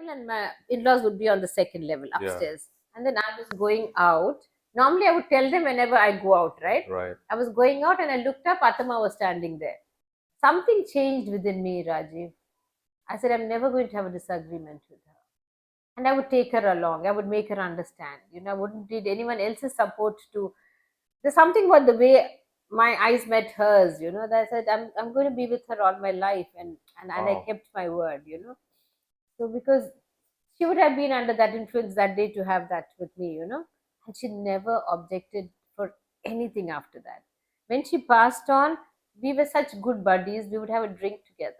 level and my in-laws would be on the second level upstairs. And then I was going out. Normally I would tell them whenever I go out, right? Right. I was going out and I looked up, Atama was standing there. Something changed within me, Rajiv. I said, I'm never going to have a disagreement with her. And I would take her along. I would make her understand. I wouldn't need anyone else's support to. There's something about the way my eyes met hers, that I said, I'm going to be with her all my life. And I kept my word. So because she would have been under that influence that day to have that with me. And she never objected for anything after that. When she passed on, we were such good buddies. We would have a drink together.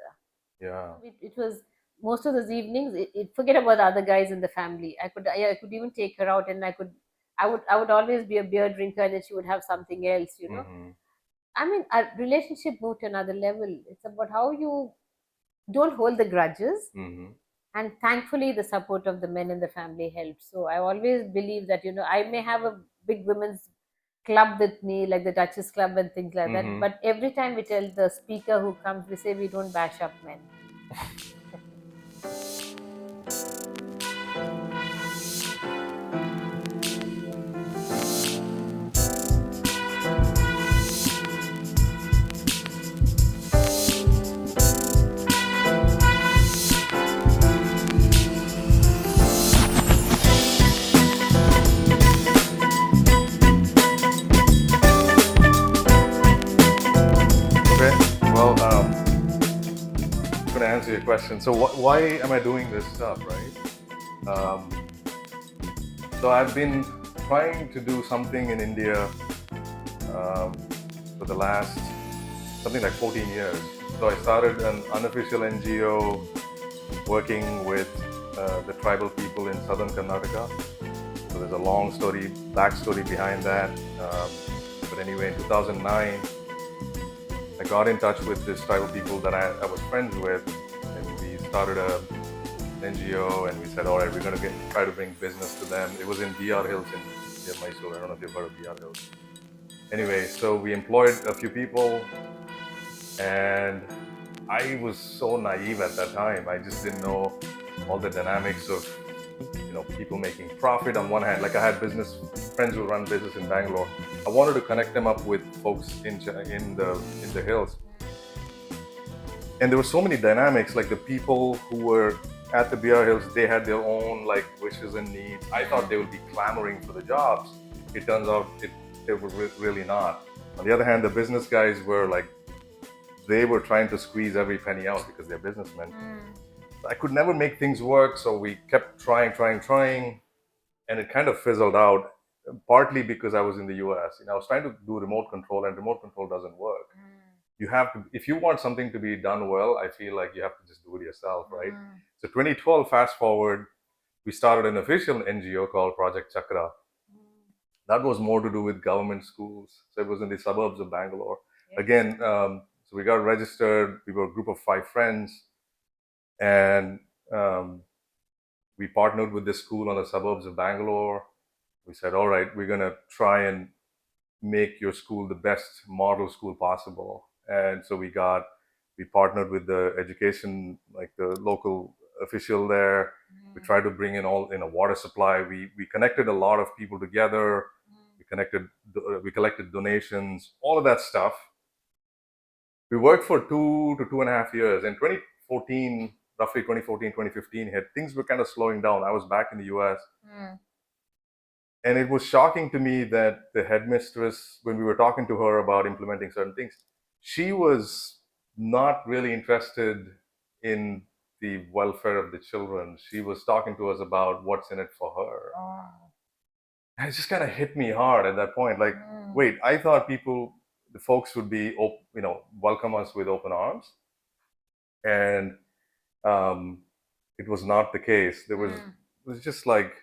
Yeah. It was most of those evenings. Forget about the other guys in the family. I could even take her out, and I would always be a beer drinker, and then she would have something else. Mm-hmm. I mean, our relationship moved to another level. It's about how you don't hold the grudges. Mm-hmm. And thankfully, the support of the men in the family helped. So I always believe that, I may have a big women's club with me, like the Duchess Club and things like that. But every time we tell the speaker who comes, we say we don't bash up men. Answer your question. So why am I doing this stuff, right? So I've been trying to do something in India for the last something like 14 years. So I started an unofficial NGO working with the tribal people in southern Karnataka. So there's a long story, backstory behind that. But anyway, in 2009, I got in touch with this tribal people that I was friends with, and we started an NGO, and we said, all right, we're going to try to bring business to them. It was in BR Hills in Mysore. I don't know if you've heard of BR Hills. Anyway, so we employed a few people, and I was so naive at that time. I just didn't know all the dynamics of people making profit on one hand. Like I had friends who run business in Bangalore. I wanted to connect them up with folks in the hills. And there were so many dynamics, like the people who were at the BR Hills, they had their own like wishes and needs. I thought they would be clamoring for the jobs. It turns out they were really not. On the other hand, the business guys were like, they were trying to squeeze every penny out because they're businessmen. I could never make things work, so we kept trying, and it kind of fizzled out, partly because I was in the US. I was trying to do remote control, and remote control doesn't work. You have to, if you want something to be done well, I feel like you have to just do it yourself, right? So 2012, fast forward, we started an official NGO called Project Chakra. That was more to do with government schools. So it was in the suburbs of Bangalore. Yes. Again, so we got registered. We were a group of 5 friends. And we partnered with this school on the suburbs of Bangalore. We said, all right, we're going to try and make your school the best model school possible. And so we partnered with the education, like the local official there. We tried to bring in all in a water supply. We connected a lot of people together. We collected donations, all of that stuff. We worked for 2 to 2.5 years. In 2014, roughly 2014, 2015 hit, things were kind of slowing down. I was back in the US. And it was shocking to me that the headmistress, when we were talking to her about implementing certain things, she was not really interested in the welfare of the children. She was talking to us about what's in it for her. And it just kind of hit me hard at that point. Like, wait, I thought the folks would be, welcome us with open arms. And it was not the case. It was just like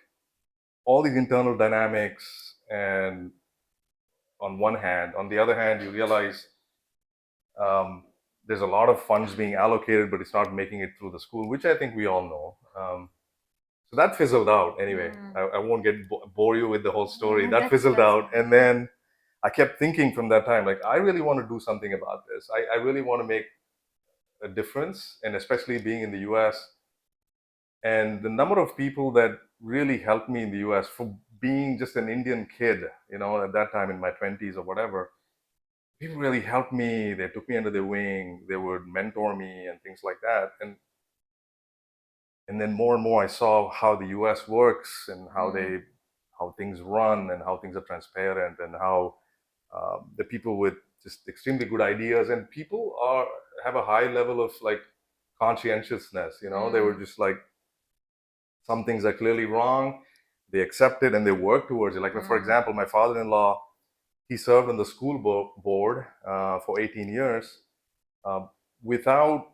all these internal dynamics, and on one hand, on the other hand, you realize there's a lot of funds being allocated, but it's not making it through the school, which I think we all know. So that fizzled out anyway. I won't bore you with the whole story. That fizzled out, and then I kept thinking from that time, like, I really want to do something about this. I really want to make a difference, and especially being in the US, And the number of people that really helped me in the US for being just an Indian kid, at that time in my 20s or whatever, people really helped me. They took me under their wing. They would mentor me and things like that. And then more and more I saw how the US works and how things run and how things are transparent and how the people with just extremely good ideas and people have a high level of like conscientiousness. They were just like, some things are clearly wrong, they accept it and they work towards it. Like, for example, my father-in-law, he served on the school board for 18 years without,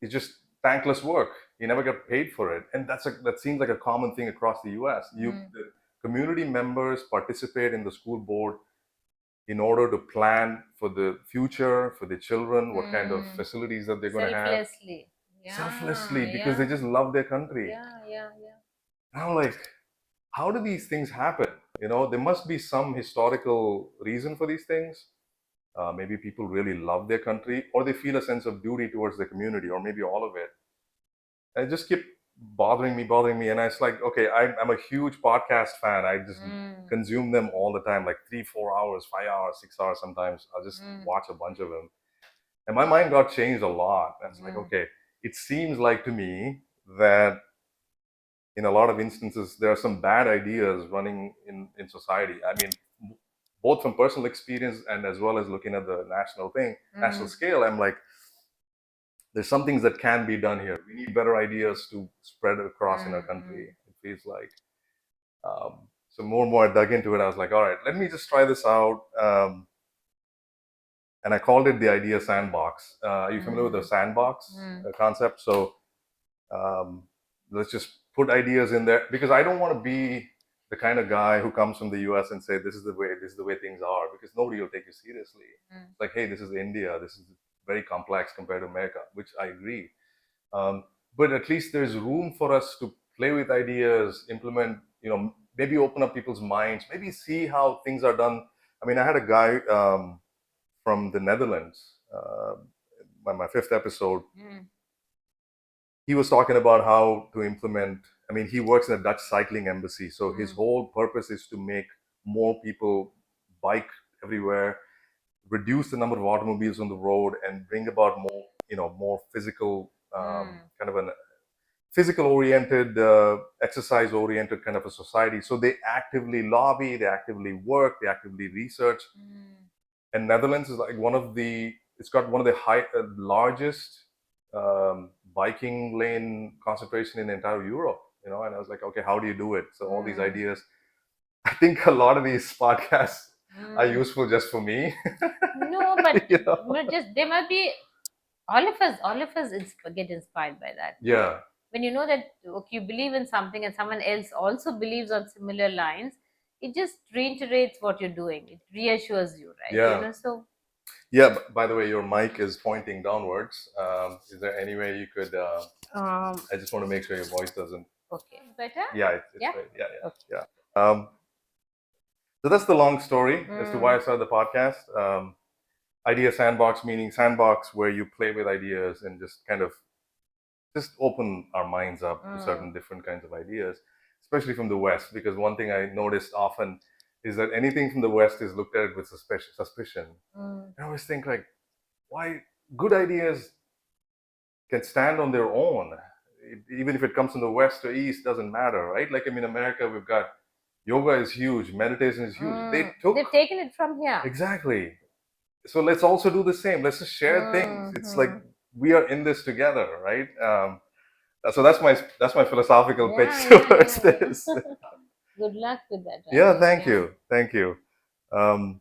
it's just thankless work. He never got paid for it, and that seems like a common thing across the US. The community members participate in the school board in order to plan for the future, for the children, what kind of facilities that they're going to have. Selflessly, because they just love their country. And I'm like, how do these things happen? There must be some historical reason for these things. Maybe people really love their country, or they feel a sense of duty towards the community, or maybe all of it. And it just kept bothering me. And I was like, okay, I'm a huge podcast fan. I just consume them all the time, like 3-4 hours, 5 hours, 6 hours sometimes. I'll just watch a bunch of them. And my mind got changed a lot. And it's like, okay, it seems like to me that in a lot of instances, there are some bad ideas running in society. I mean, both from personal experience and as well as looking at the national scale, I'm like, there's some things that can be done here. We need better ideas to spread across in our country. It feels like. So more and more I dug into it. I was like, all right, let me just try this out. And I called it the idea sandbox. Are you familiar with the sandbox concept? So let's just put ideas in there, because I don't want to be the kind of guy who comes from the US and say this is the way things are, because nobody will take you seriously. It's like, hey, this is India, this is very complex compared to America, which I agree. But at least there's room for us to play with ideas, implement, maybe open up people's minds, maybe see how things are done. I mean, I had a guy from the Netherlands, by my 5th episode. He was talking about how to implement. I mean, he works in a Dutch cycling embassy, so his whole purpose is to make more people bike everywhere, reduce the number of automobiles on the road, and bring about more physical, kind of a physical oriented, exercise oriented kind of a society. So they actively lobby, they actively work, they actively research. And Netherlands is like it's got one of the largest biking lane concentration in the entire Europe, and I was like, okay, how do you do it? So all these ideas, I think a lot of these podcasts are useful just for me. No, but just there might be all of us get inspired by that. Yeah. When you know that you believe in something and someone else also believes on similar lines, it just reiterates what you're doing. It reassures you, right? Yeah. So yeah. By the way, your mic is pointing downwards. Is there any way you could? I just want to make sure your voice doesn't. Okay, better. Yeah, it's right. Yeah. Okay. Yeah. So that's the long story as to why I started the podcast. Idea sandbox, meaning sandbox where you play with ideas and just kind of just open our minds up to certain different kinds of ideas, especially from the West. Because one thing I noticed often is that anything from the West is looked at with suspicion. I always think like, why good ideas can stand on their own, even if it comes from the West or East, doesn't matter, right? Like, I mean, America, we've got yoga is huge, meditation is huge. They've taken it from here. Exactly. So let's also do the same. Let's just share things. It's like we are in this together, right? So that's my philosophical pitch towards this. Good luck with that. Right? Yeah, thank you. So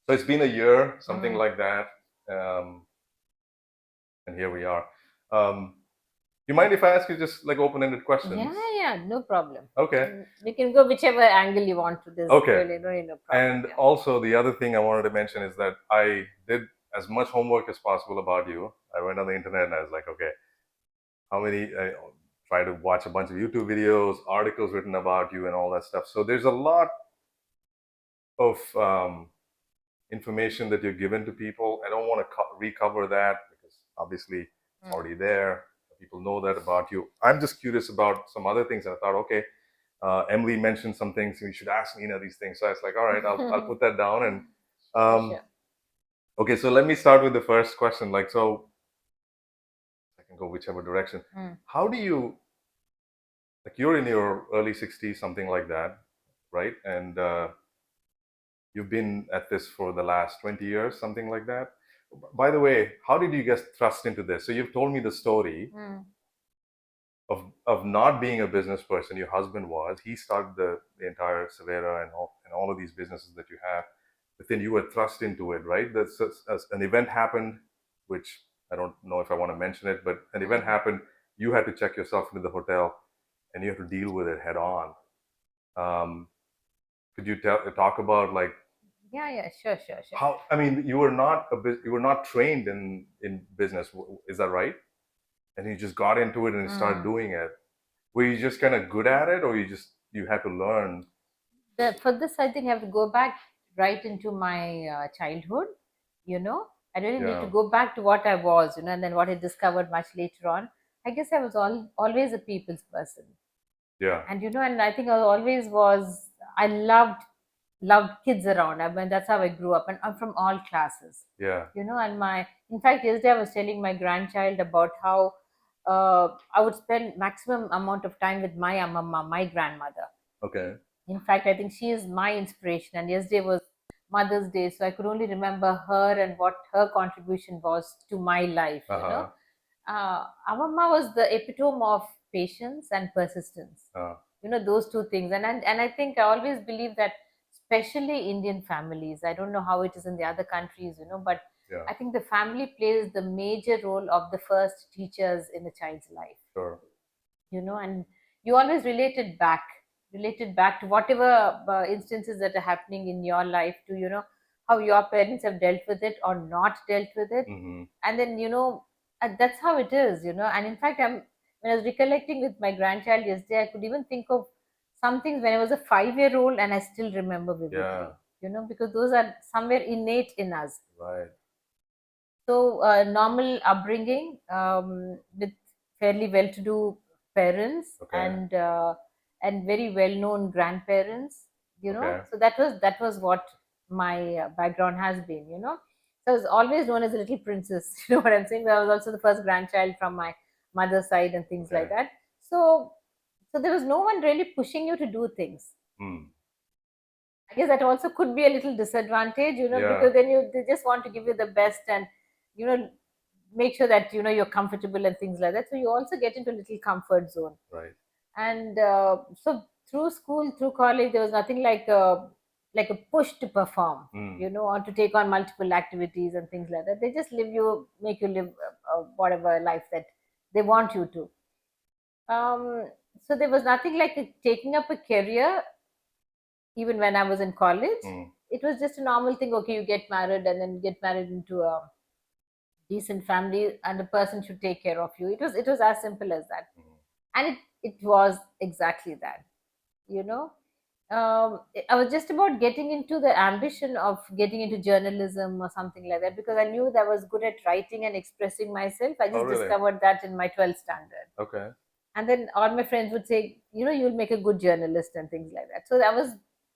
it's been a year, something like that, and here we are. You mind if I ask you just like open-ended questions? Yeah, no problem. Okay. We can go whichever angle you want to this. Okay. Really, no problem. And also the other thing I wanted to mention is that I did as much homework as possible about you. I went on the internet and I was like, okay, I try to watch a bunch of YouTube videos, articles written about you and all that stuff. So there's a lot of information that you're given to people. I don't want to recover that because obviously it's already there. people know that about you. I'm just curious about some other things, and I thought, okay, Emily mentioned some things. We should ask Nina these things. So I was like, all right, I'll put that down. And Sure. okay, so let me start with the first question. Like, so I can go whichever direction. How do you, like, you're in your early 60s, something like that, right? And you've been at this for the last 20 years, something like that. By the way, how did you get thrust into this? So you've told me the story of not being a business person. Your husband was. He started the entire Savera and all of these businesses that you have. But then you were thrust into it, right? That's an event happened, which I don't know if I want to mention it, but an event happened. You had to check yourself into the hotel, and you have to deal with it head on. Could you talk about, like, Yeah, sure. how? I mean, you were not trained in business, is that right? And you just got into it and started doing it. Were you just kind of good at it, or you had to learn? For this, I think I have to go back right into my childhood. I really need to go back to what I was, and then what I discovered much later on. I guess I was always a people's person. Yeah. And and I think I always was. I loved kids around. I mean, that's how I grew up, and I'm from all classes. Yeah. And in fact, yesterday I was telling my grandchild about how I would spend maximum amount of time with my mama, my grandmother. Okay. In fact, I think she is my inspiration. And yesterday was Mother's Day, so I could only remember her and what her contribution was to my life. Our mama was the epitome of patience and persistence. Those two things. And I think I always believe that, especially Indian families. I don't know how it is in the other countries, but Yeah. I think the family plays the major role of the first teachers in a child's life. Sure. And you always related back to whatever instances that are happening in your life, to how your parents have dealt with it or not dealt with it. And then and that's how it is. And in fact, when I was recollecting with my grandchild yesterday, I could even think of some things when I was a 5-year-old, and I still remember vividly. Because those are somewhere innate in us. Right. So normal upbringing, with fairly well-to-do parents. Okay. And very well-known grandparents. Okay. So that was what my background has been. So I was always known as a little princess. You know what I'm saying? I was also the first grandchild from my mother's side and things like that. So there was no one really pushing you to do things. I guess that also could be a little disadvantage, because then they just want to give you the best, and make sure that you're comfortable and things like that. So you also get into a little comfort zone. Right. And so through school, through college, there was nothing like a push to perform, or to take on multiple activities and things like that. They just make you live whatever life that they want you to. So there was nothing like taking up a career. Even when I was in college, it was just a normal thing. Okay, you get married, and then get married into a decent family, and the person should take care of you. It was as simple as that. And it was exactly that. I was just about getting into the ambition of getting into journalism or something like that, because I knew that I was good at writing and expressing myself. I just discovered that in my 12th standard. Okay. And then all my friends would say, you'll make a good journalist and things like that. So I was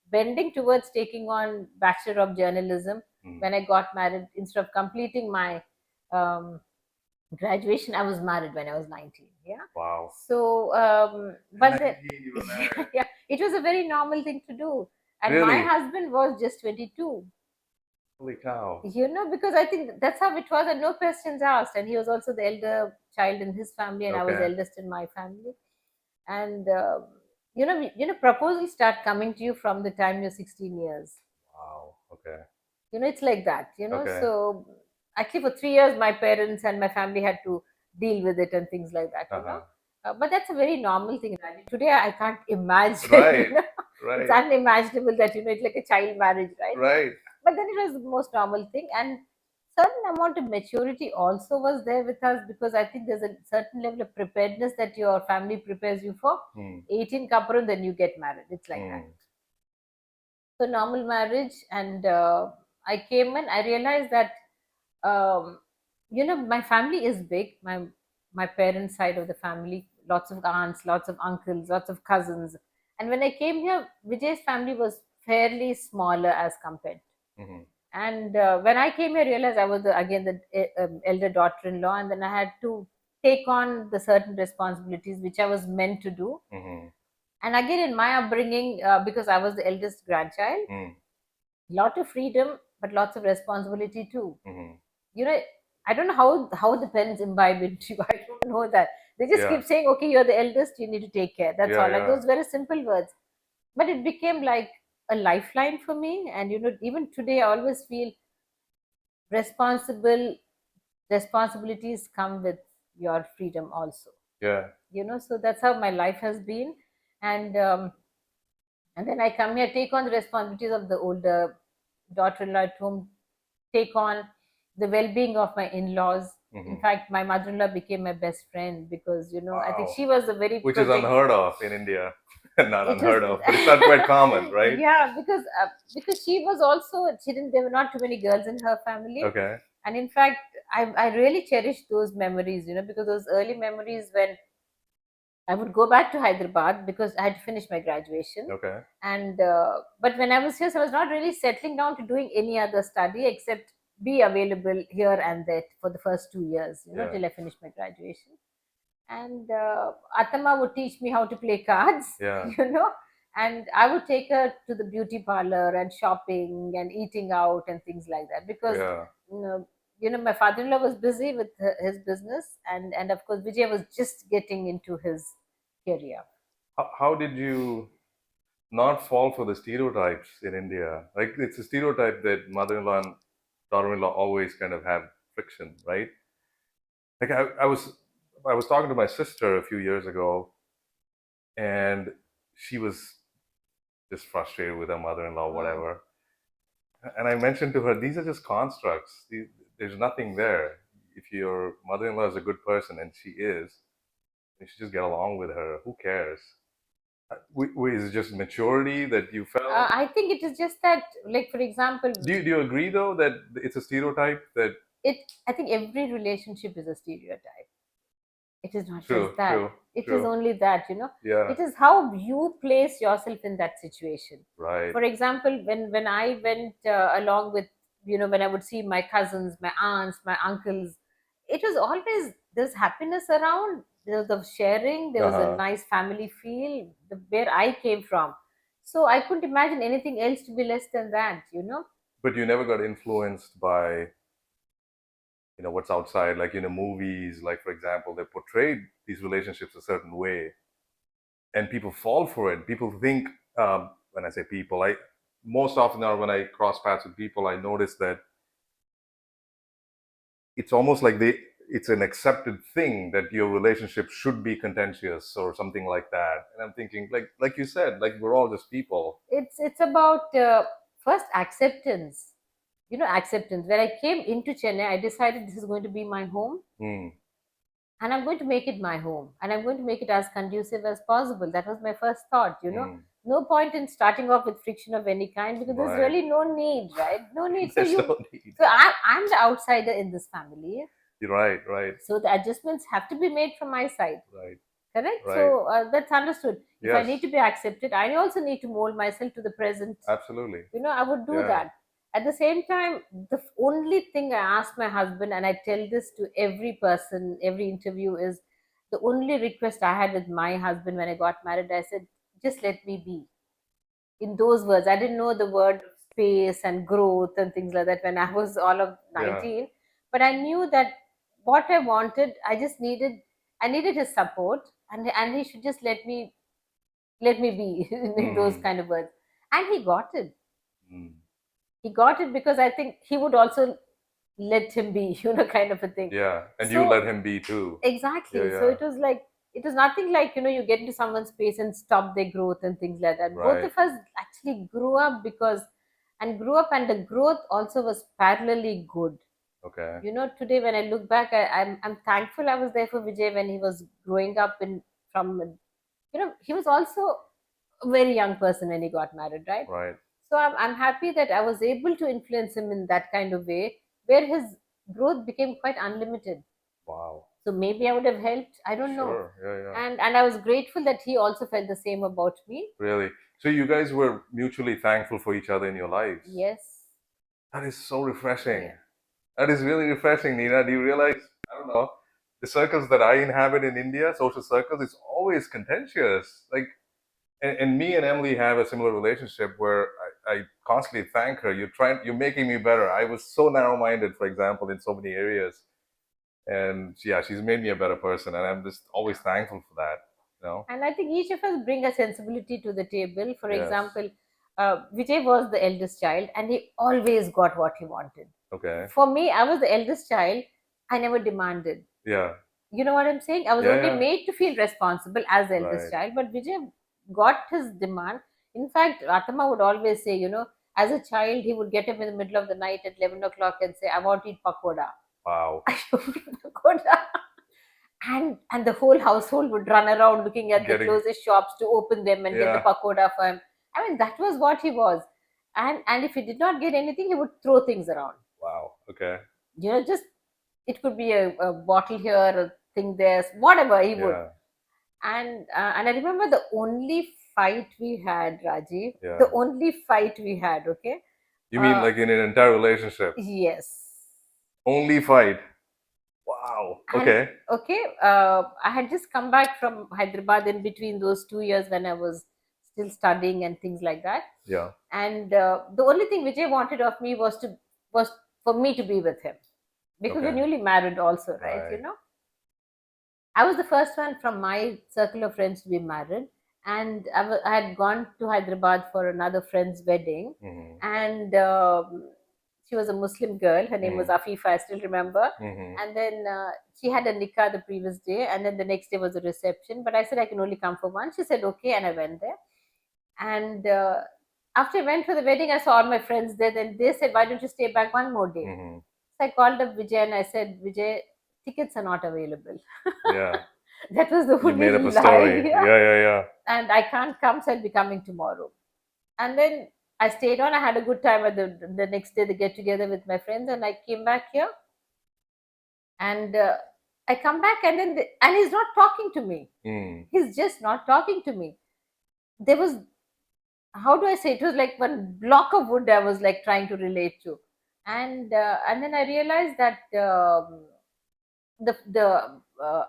bending towards taking on Bachelor of Journalism when I got married. Instead of completing my graduation, I was married when I was 19. Yeah. Wow. So, but then, yeah, it was a very normal thing to do. And my husband was just 22. Holy cow. Because I think that's how it was, and no questions asked. And he was also the elder child in his family, and I was eldest in my family. And proposals start coming to you from the time you're 16 years. Wow. Okay. It's like that. So actually for 3 years, my parents and my family had to deal with it and things like that. But that's a very normal thing. Today I can't imagine. Right. Right. It's unimaginable that it's like a child marriage, right? Right. But then it was the most normal thing, and certain amount of maturity also was there with us, because I think there's a certain level of preparedness that your family prepares you for. 18 kapuram, then you get married. It's like that. So normal marriage, and I came in. I realized that my family is big. my parents' side of the family, lots of aunts, lots of uncles, lots of cousins. And when I came here, Vijay's family was fairly smaller as compared. Mhm. And when I came here, I realized I was again the elder daughter-in-law, and then I had to take on the certain responsibilities which I was meant to do. Mhm. And again, in my upbringing, because I was the eldest grandchild, Mm. lot of freedom, but lots of responsibility too. Mhm. You know, I don't know how the parents imbibe into you. I don't know that. They just Yeah. keep saying, okay, you're the eldest, you need to take care. That's Yeah, all. Like yeah. those very simple words. But it became like a lifeline for me. And even today I always feel responsibilities come with your freedom also. Yeah. So that's how my life has been. And um, and then I come here, take on the responsibilities of the older daughter-in-law at home, take on the well-being of my in-laws. In Mhm. fact, my mother-in-law became my best friend because I think Wow. she was a very Which is unheard of in India. Not It was unheard of, but it's not quite common, right? yeah, because she was also she didn't. There were not too many girls in her family, Okay. and in fact, I really cherish those memories. Because those early memories when I would go back to Hyderabad because I had to finish my graduation. Okay. And but when I was here, so I was not really settling down to doing any other study except be available here and there for the first 2 years, Yeah. till I finished my graduation. And Atama would teach me how to play cards, Yeah. and I would take her to the beauty parlor and shopping and eating out and things like that because Yeah. my father-in-law was busy with his business, and of course Vijay was just getting into his career. How did you not fall for the stereotypes in India? Like it's a stereotype that mother-in-law and daughter-in-law always kind of have friction, right? Like I was talking to my sister a few years ago, and she was just frustrated with her mother-in-law, whatever. And I mentioned to her, these are just constructs. There's nothing there. If your mother-in-law is a good person, and she is, you should just get along with her. Who cares? Is it just maturity that you felt? I think it is just that, like for example, Do you agree though that it's a stereotype that it. I think every relationship is a stereotype. It is not true, just that. true, It is true. only that. Yeah, It is how you place yourself in that situation. right. For example, when I went along with, when I would see my cousins, my aunts, my uncles, it was always there's happiness around. There was the sharing. There was a Uh-huh. nice family feel. Where I came from, so I couldn't imagine anything else to be less than that. But you never got influenced by what's outside, like movies. Like for example, they portrayed these relationships a certain way, and people fall for it. People think, when I say people, I most often now when I cross paths with people, I notice that it's almost like it's an accepted thing that your relationship should be contentious or something like that. And I'm thinking, like you said, like we're all just people. It's about first acceptance. Acceptance. When I came into Chennai, I decided this is going to be my home, Hmm. and I'm going to make it my home, and I'm going to make it as conducive as possible. That was my first thought. Hmm. No point in starting off with friction of any kind because there's Right. really no need, right? No need. There's no need. So I'm the outsider in this family, You're right, right, so the adjustments have to be made from my side. right, Correct. right. So that's understood. If I Yes, need to be accepted, I also need to mold myself to the present. absolutely. I would do Yeah. that. At the same time, the only thing I ask my husband, and I tell this to every person, every interview, is the only request I had with my husband when I got married. I said, just let me be. In those words, I didn't know the word space and growth and things like that when I was all of Yeah. 19. But I knew that what I wanted, I needed his support, and he should just let me be in those Mm. kind of words. And he got it. Mm. He got it because I think he would also let him be, kind of a thing. Yeah, and you So let him be too. exactly. Yeah, So yeah. it was nothing like, you get into someone's space and stop their growth and things like that. Both Right. of us actually grew up, and the growth also was parallelly good. Okay. Today when I look back, I'm thankful I was there for Vijay when he was growing up he was also a very young person when he got married, right? Right. So I'm happy that I was able to influence him in that kind of way where his growth became quite unlimited. Wow. So maybe I would have helped. I don't know. Sure. Yeah. And I was grateful that he also felt the same about me. Really. So you guys were mutually thankful for each other in your lives. Yes. That is so refreshing. Yeah. That is really refreshing, Nina. Do you realize? I don't know. The circles that I inhabit in India, social circles, it's always contentious. Like, and me and Emily have a similar relationship where I constantly thank her. You're making me better. I was so narrow-minded, for example, in so many areas, and yeah, she's made me a better person, and I'm just always thankful for that. You know. And I think each of us bring a sensibility to the table. For Yes. example, Vijay was the eldest child, and he always got what he wanted. Okay. For me, I was the eldest child. I never demanded. Yeah. You know what I'm saying? I was Yeah, only yeah. made to feel responsible as the eldest Right. child, but Vijay got his demand. In fact, Atama would always say, as a child, he would get up in the middle of the night at 11 o'clock and say, I want to eat pakoda. Wow. I want to eat pakoda. And the whole household would run around looking at the closest shops to open them and get the pakoda for him. I mean, that was what he was. And if he did not get anything, he would throw things around. Wow. Okay. Just it could be a bottle here, a thing there, whatever he would. And I remember the only fight we had, Rajiv. Yeah. The only fight we had. Okay. You mean like in an entire relationship? Yes. Only fight. Wow. Okay. I had just come back from Hyderabad in between those 2 years when I was still studying and things like that. Yeah. And the only thing Vijay wanted of me was for me to be with him, because we're newly married also, right? I was the first one from my circle of friends to be married, and I had gone to Hyderabad for another friend's wedding, and she was a Muslim girl. Her name was Afifa, I still remember. And then she had a nikah the previous day, and then the next day was a reception. But I said I can only come for one. She said okay, and I went there. And after I went for the wedding, I saw all my friends there. Then they said, "Why don't you stay back one more day?" So I called up Vijay and I said, "Vijay, tickets are not available." Yeah. That was the You only made up a lie. story. Yeah. And I can't come, so I'll be coming tomorrow. And then I stayed on. I had a good time at the next day, the get together with my friends, and I came back here. And I come back, and then and he's not talking to me. He's just not talking to me. There was, how do I say? It was like one block of wood I was like trying to relate to, and then I realized that the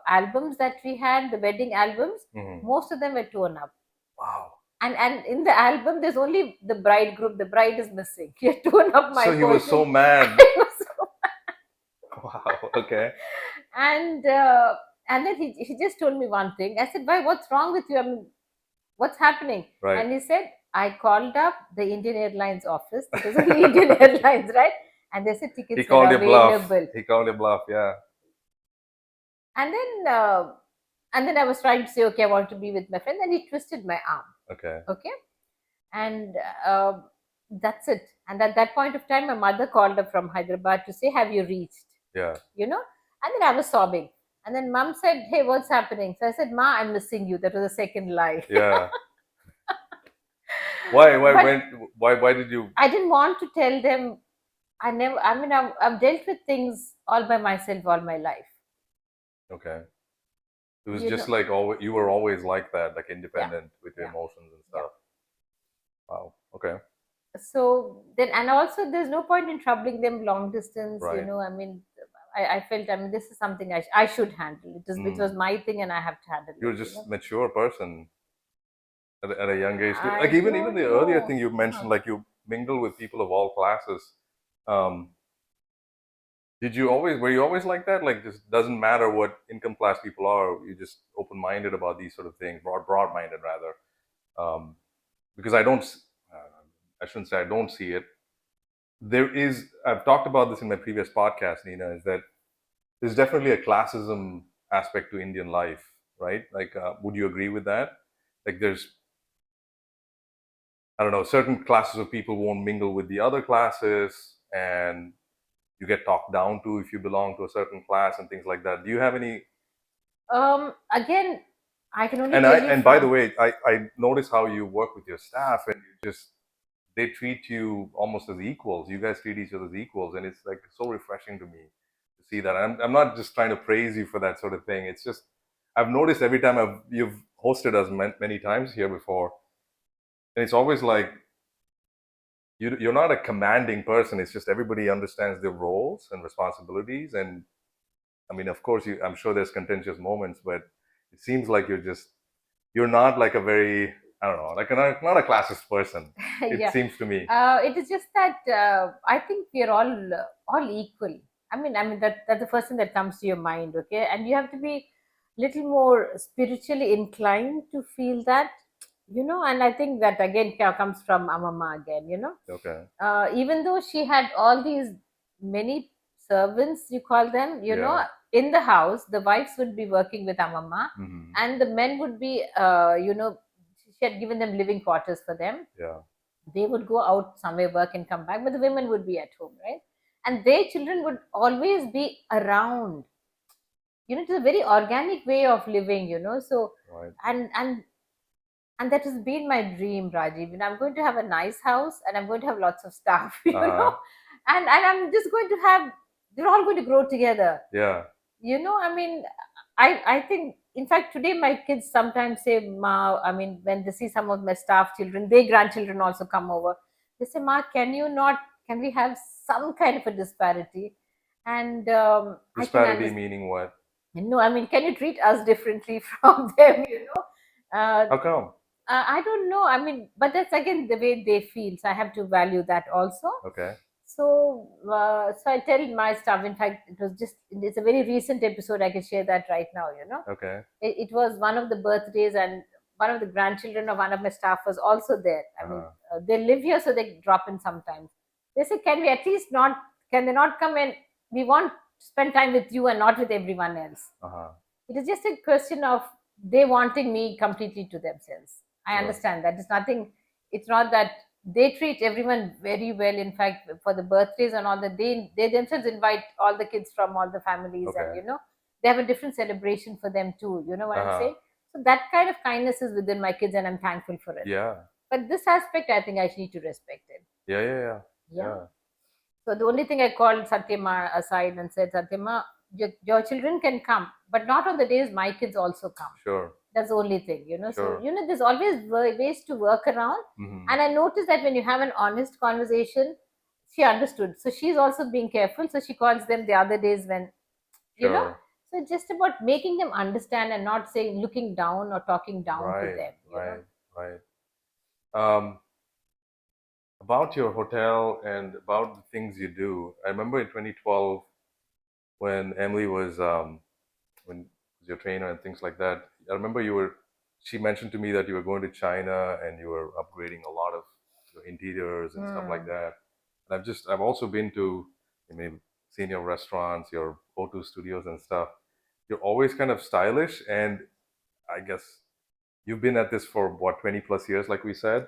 albums that we had, the wedding albums, most of them were torn up. Wow. And in the album, there's only the bridegroom. The bride is missing. He had torn up my. So he was so mad. He was so mad. Wow. Okay. And then he just told me one thing. I said, "Why? What's wrong with you? I mean, what's happening?" Right. And he said, "I called up the Indian Airlines office. It was only Indian Airlines, right? And they said tickets He called are you bluff. available." He called you bluff. Yeah. And then I was trying to say, "Okay, I want to be with my friend." And he twisted my arm. Okay. And that's it. And at that point of time, my mother called up from Hyderabad to say, "Have you reached?" Yeah. And then I was sobbing. And then mom said, "Hey, what's happening?" So I said, "Ma, I'm missing you." That was the second lie. Yeah. Why did you? I didn't want to tell them. I've dealt with things all by myself all my life. Okay. It was just like always, you were always like that, like independent with your emotions and stuff. Wow. Okay. So then, and also there's no point in troubling them long distance. Right. I felt, this is something I should handle. It was my thing, and I have to handle it. You're just a mature person at a young age. Like even the earlier thing you mentioned, like you mingle with people of all classes. Were you always like that? Like, just doesn't matter what income class people are, you're just open-minded about these sort of things, broad-minded rather. Because I shouldn't say I don't see it. I've talked about this in my previous podcast, Nina, is that there's definitely a classism aspect to Indian life, right? Like, would you agree with that? Like, there's, I don't know, certain classes of people won't mingle with the other classes, and you get talked down to if you belong to a certain class and things like that. Do you have any? Again, I can only. And by the way, I notice how you work with your staff, and they treat you almost as equals. You guys treat each other as equals, and it's like so refreshing to me to see that. I'm not just trying to praise you for that sort of thing. It's just I've noticed every time you've hosted us many times here before, and it's always like you're not a commanding person. It's just everybody understands their roles and responsibilities. And I mean, of course, I'm sure there's contentious moments, but it seems like you're not like a very, I don't know, like not a classist person. It Yeah. seems to me. It is just that I think we are all equal. I mean that's the first thing that comes to your mind, okay? And you have to be little more spiritually inclined to feel that, And I think that again comes from Amama again, Okay. Even though she had all these many servants, you call them, Yeah. in the house, the wives would be working with Amama, Hmm. and the men would be, she had given them living quarters for them. Yeah. They would go out somewhere, work, and come back, but the women would be at home, right? And their children would always be around. It's a very organic way of living, So, Right. and that has been my dream, Rajiv. I'm going to have a nice house, and I'm going to have lots of staff, Uh-huh. and I'm just going to have. They're all going to grow together. Yeah. I mean, I think, in fact, today my kids sometimes say, Ma, I mean, when they see some of my staff children, their grandchildren also come over. They say, Ma, can we have some kind of a disparity? And I can Disparity understand. meaning what? No, I mean, can you treat us differently from them, How come? I don't know. I mean, but that's again the way they feel. So I have to value that also. Okay. So I tell my staff. In fact, it's a very recent episode. I can share that right now. Okay. It was one of the birthdays, and one of the grandchildren of one of my staff was also there. I mean, they live here, so they drop in sometimes. They say, "Can we at least not? Can they not come in? We want to spend time with you and not with everyone else." Uh-huh. It is just a question of they wanting me completely to themselves. I Sure. understand that. It's nothing. It's not that they treat everyone very well. In fact, for the birthdays and all that, they themselves invite all the kids from all the families, Okay. and they have a different celebration for them too. You know what I'm Uh-huh. saying? So that kind of kindness is within my kids, and I'm thankful for it. Yeah. But this aspect, I think I need to respect it. Yeah. Yeah. So the only thing I called Satyama aside and said, Satyama, your children can come, but not on the days my kids also come. Sure. That's the only thing, Sure. So, there's always ways to work around. Mhm. And I noticed that when you have an honest conversation, she understood. So she's also being careful. So she calls them the other days when, Sure. So it's just about making them understand and not saying looking down or talking down to Right. them. Right. Um, about your hotel and about the things you do. I remember in 2012 when Emily was when your trainer and things like that. I remember she mentioned to me that you were going to China and you were upgrading a lot of your interiors and stuff like that. And I've also been to, seen your restaurants, your O2 studios and stuff. You're always kind of stylish, and I guess you've been at this for what, 20 plus years, like we said.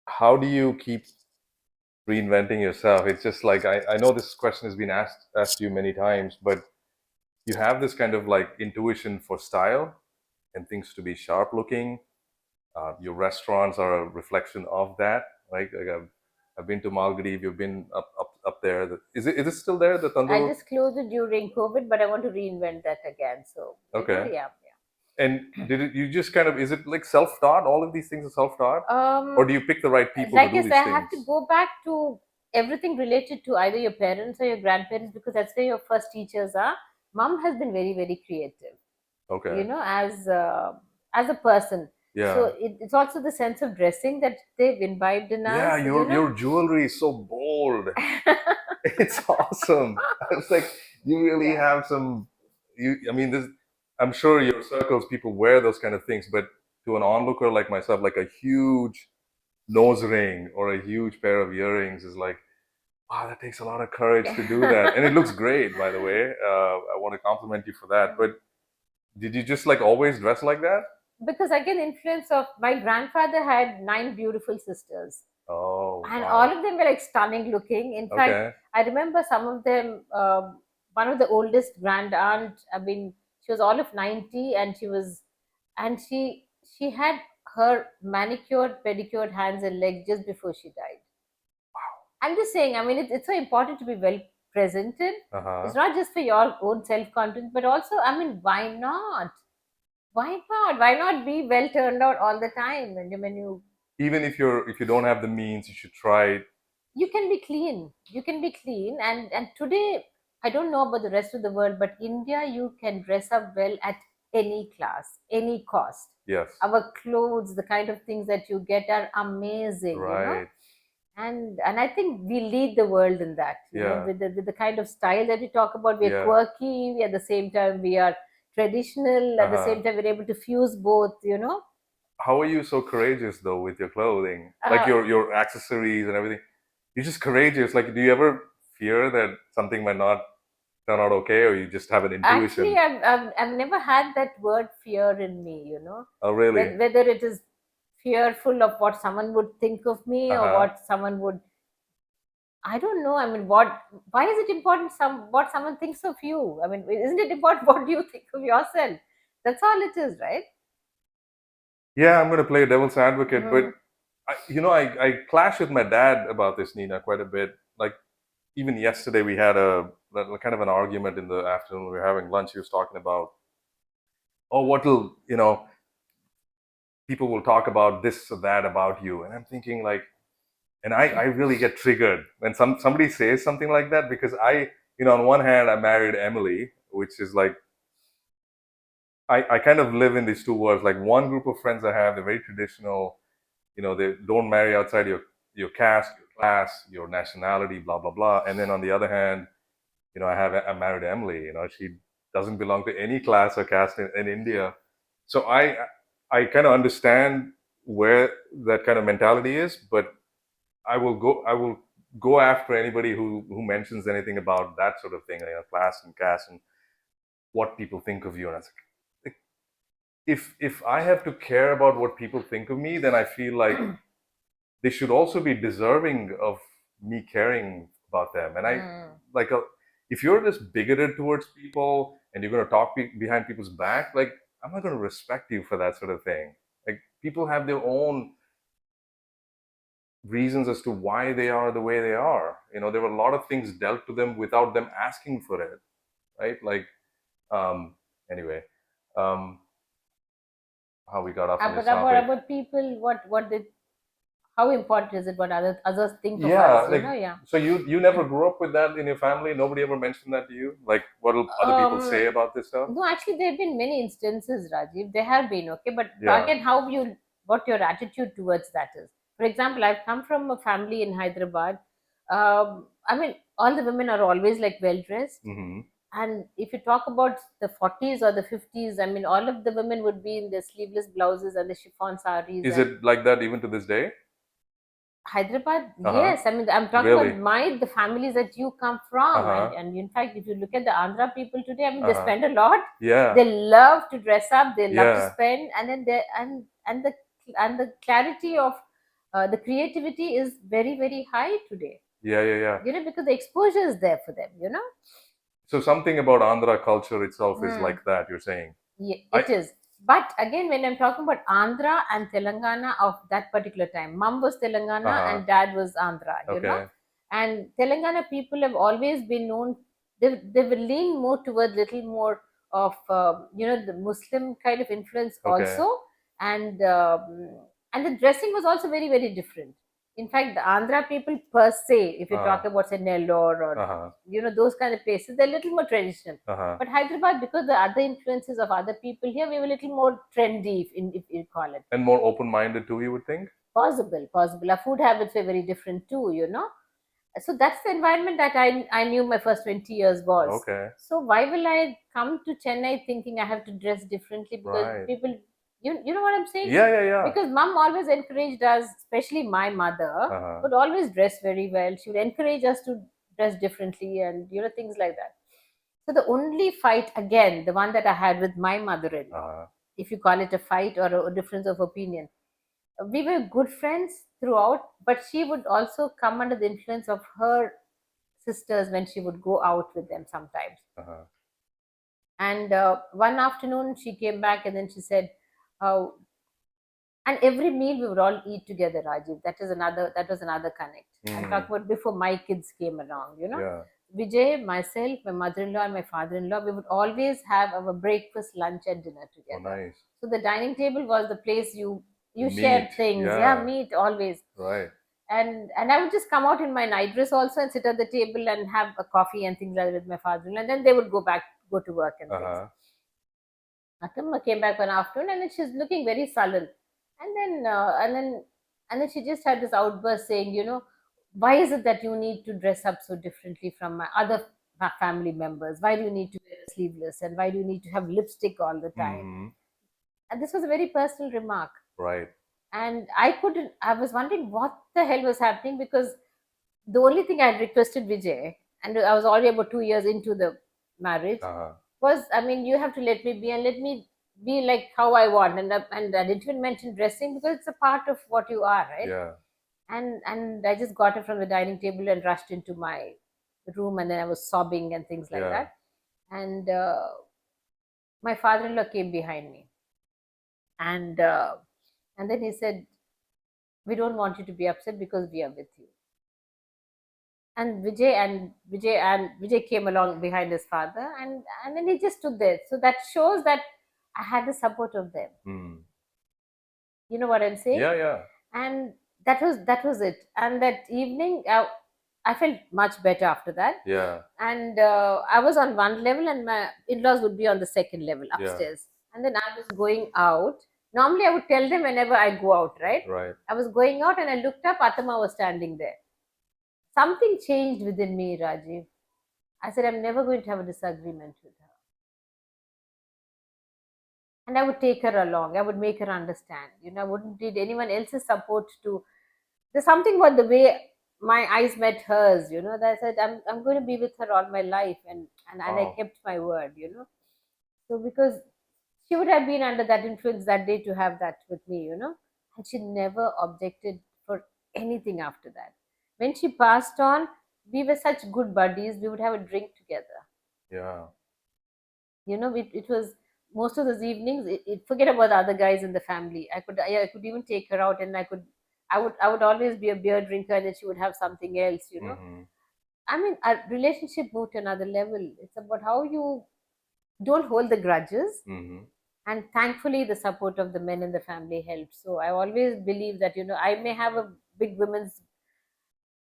How do you keep reinventing yourself? It's just like I know this question has been asked you many times, but you have this kind of like intuition for style and things to be sharp looking. Your restaurants are a reflection of that. Like I've been to Maldives. You've been up there. Is it still there? The tandoor. I just closed it during COVID, but I want to reinvent that again. So Okay. Yeah. And you just kind of, is it like self-taught? All of these things are self-taught, or do you pick the right people like to do I these said, I things? have to go back to everything related to either your parents or your grandparents, because that's where your first teachers are. Mom has been very, very creative. Okay. As a person. Yeah. So it's also the sense of dressing that they've imbibed in us. Yeah, your jewelry is so bold. It's awesome. I was like, you really have some. I'm sure your circles people wear those kind of things, but to an onlooker like myself, like a huge nose ring or a huge pair of earrings is like, wow, that takes a lot of courage to do that, and it looks great, by the way. I want to compliment you for that. But did you just like always dress like that? Because again, influence of my grandfather had 9 beautiful sisters. Oh, and wow. all of them were like stunning looking. In fact, I remember some of them. One of the oldest grand aunt. I mean, she was all of 90, and she had her manicured, pedicured hands and legs just before she died. Wow! I'm just saying. I mean, it's so important to be well presented. Uh-huh. It's not just for your own self-confidence, but also, I mean, why not? Why not? Why not be well turned out all the time? When you Even if you don't have the means, you should try it. you can be clean. You can be clean, and today I don't know about the rest of the world, but India, you can dress up well at any class, any cost. Yes. Our clothes, the kind of things that you get are amazing, Right. and I think we lead the world in that, Yeah. with the kind of style that we talk about. We're Yeah. quirky, at the same time we are traditional, at the Uh-huh. same time we're able to fuse both, How are you so courageous though with your clothing, like your accessories and everything? You're just courageous. Like, do you ever fear that something might not turn out okay, or you just have an intuition? Actually, I've never had that word fear in me, Oh, really? whether it is fearful of what someone would think of me, or what someone would, I don't know. I mean, why is it important what someone thinks of you? I mean, isn't it important what you think of yourself? That's all it is, right? Yeah, I'm going to play devil's advocate, Mhm. but I clash with my dad about this, Nina, quite a bit. Like, even yesterday, we had a kind of an argument in the afternoon. We were having lunch. He was talking about, oh, people will talk about this or that about you. And I'm thinking, like, and I really get triggered when somebody says something like that, because on one hand, I married Emily, which is like, I kind of live in these two worlds. Like, one group of friends I have, they're very traditional. They don't marry outside your caste, your class, your nationality, blah blah blah. And then on the other hand, I married Emily. She doesn't belong to any class or caste in India. So I kind of understand where that kind of mentality is, but I will go after anybody who mentions anything about that sort of thing, class and caste and what people think of you. And it's like, if I have to care about what people think of me, then I feel like they should also be deserving of me caring about them. And if you're just bigoted towards people and you're going to talk behind people's back, like, I'm not going to respect you for that sort of thing. Like, people have their own reasons as to why they are the way they are. There were a lot of things dealt to them without them asking for it, right? Like, anyway, how we got off on this But topic. about people, what they, how important is it what others think of Yeah, us? like, Yeah. so you never grew up with that in your family? Nobody ever mentioned that to you? Like, what will other people say about this stuff? No, actually, there have been many instances, Rajiv. There have been, okay, but Yeah. again, what your attitude towards that is. For example, I've come from a family in Hyderabad. I mean, all the women are always like well dressed, Mm-hmm. and if you talk about the 40s or the 50s, I mean, all of the women would be in their sleeveless blouses and the chiffon saris. Is it like that even to this day? Hyderabad, yes. I mean, I'm talking Really? about the families that you come from, and in fact, if you look at the Andhra people today, I mean, they spend a lot. Yeah. They love to dress up. They love to Yeah. spend, and then the clarity of the creativity is very, very high today. Yeah. Because the exposure is there for them. So something about Andhra culture itself is like that, you're saying? Yeah, it is. But again, when I'm talking about Andhra and Telangana of that particular time, mom was Telangana and dad was Andhra, and Telangana people have always been known, they will lean more towards little more of, the Muslim kind of influence also. And the dressing was also very, very different. In fact, the Andhra people per se, if you talk about, say, Nellore or, those kind of places, they're a little more traditional. But Hyderabad, because the other influences of other people here, we were a little more trendy, if you call it. And more open-minded too, you would think? Possible. Our food habits were very different too. So that's the environment that I knew my first 20 years was. Okay. So why will I come to Chennai thinking I have to dress differently? Because people, you know what I'm saying? Yeah. Because mom always encouraged us, especially my mother, would always dress very well. She would encourage us to dress differently and, things like that. So the only fight, again, the one that I had with my mother-in-law, if you call it a fight or a difference of opinion, we were good friends throughout, but she would also come under the influence of her sisters when she would go out with them sometimes. And one afternoon she came back and then she said, and every meal we would all eat together, Rajiv. That was another connect. I'm talking about before my kids came along. Vijay, myself, my mother-in-law, and my father-in-law, we would always have our breakfast, lunch, and dinner Oh, together. nice. So the dining table was the place you Meet, shared things. yeah. Meet always. Right. And I would just come out in my night dress also and sit at the table and have a coffee and things like that with my father-in-law. And then they would go to work and things. Akamma came back one afternoon and then she's looking very sullen. And then she just had this outburst saying, why is it that you need to dress up so differently from my other family members? Why do you need to wear a sleeveless? And why do you need to have lipstick all the time? Mm-hmm. And this was a very personal remark. Right. And I was wondering what the hell was happening, because the only thing I had requested Vijay, and I was already about 2 years into the marriage, was, you have to let me be and let me be like how I want. And I didn't even mention dressing because it's a part of what you are, right? Yeah. And I just got it from the dining table and rushed into my room, and then I was sobbing and things like that. And my father-in-law came behind me, and then he said, "We don't want you to be upset because we are with you." And Vijay came along behind his father, and then he just stood there. So that shows that I had the support of them. You know what I'm saying? Yeah. And that was it. And that evening, I felt much better after that. Yeah. And I was on one level, and my in-laws would be on the second level upstairs. And then I was going out. Normally, I would tell them whenever I go out, right? Right. I was going out, and I looked up. Atama was standing there. Something changed within me, Rajiv. I said, I'm never going to have a disagreement with her. And I would take her along. I would make her understand. I wouldn't need anyone else's support to. There's something about the way my eyes met hers, that I said, I'm going to be with her all my life. And I kept my word, So because she would have been under that influence that day to have that with me, And she never objected for anything after that. When she passed on, we were such good buddies. We would have a drink together. Yeah. It was most of those evenings. Forget about the other guys in the family. I could even take her out, and I would always be a beer drinker, and then she would have something else. Our relationship moved to another level. It's about how you don't hold the grudges. And thankfully, the support of the men in the family helped. So I always believe that, I may have a big women's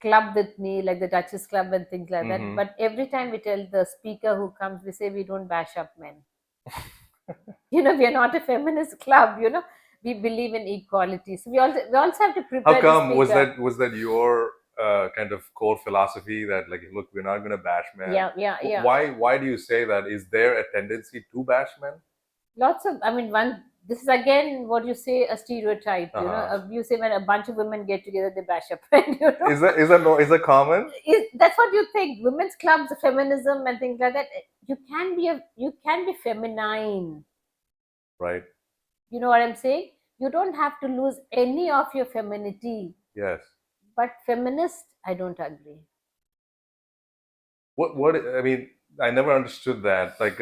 club with me, like the Duchess Club and things like that. But every time we tell the speaker who comes, we say we don't bash up men. We are not a feminist club. We believe in equality. So we also have to prepare. How come? Was that your kind of core philosophy that, like, look, we're not going to bash men? Yeah. Why do you say that? Is there a tendency to bash men? Lots of. This is again what you say, a stereotype. You say when a bunch of women get together, they bash up men. Is that common? That's what you think. Women's clubs, feminism, and things like that. You can be feminine. Right. You know what I'm saying? You don't have to lose any of your femininity. Yes. But feminist, I don't agree. What I never understood that. Like,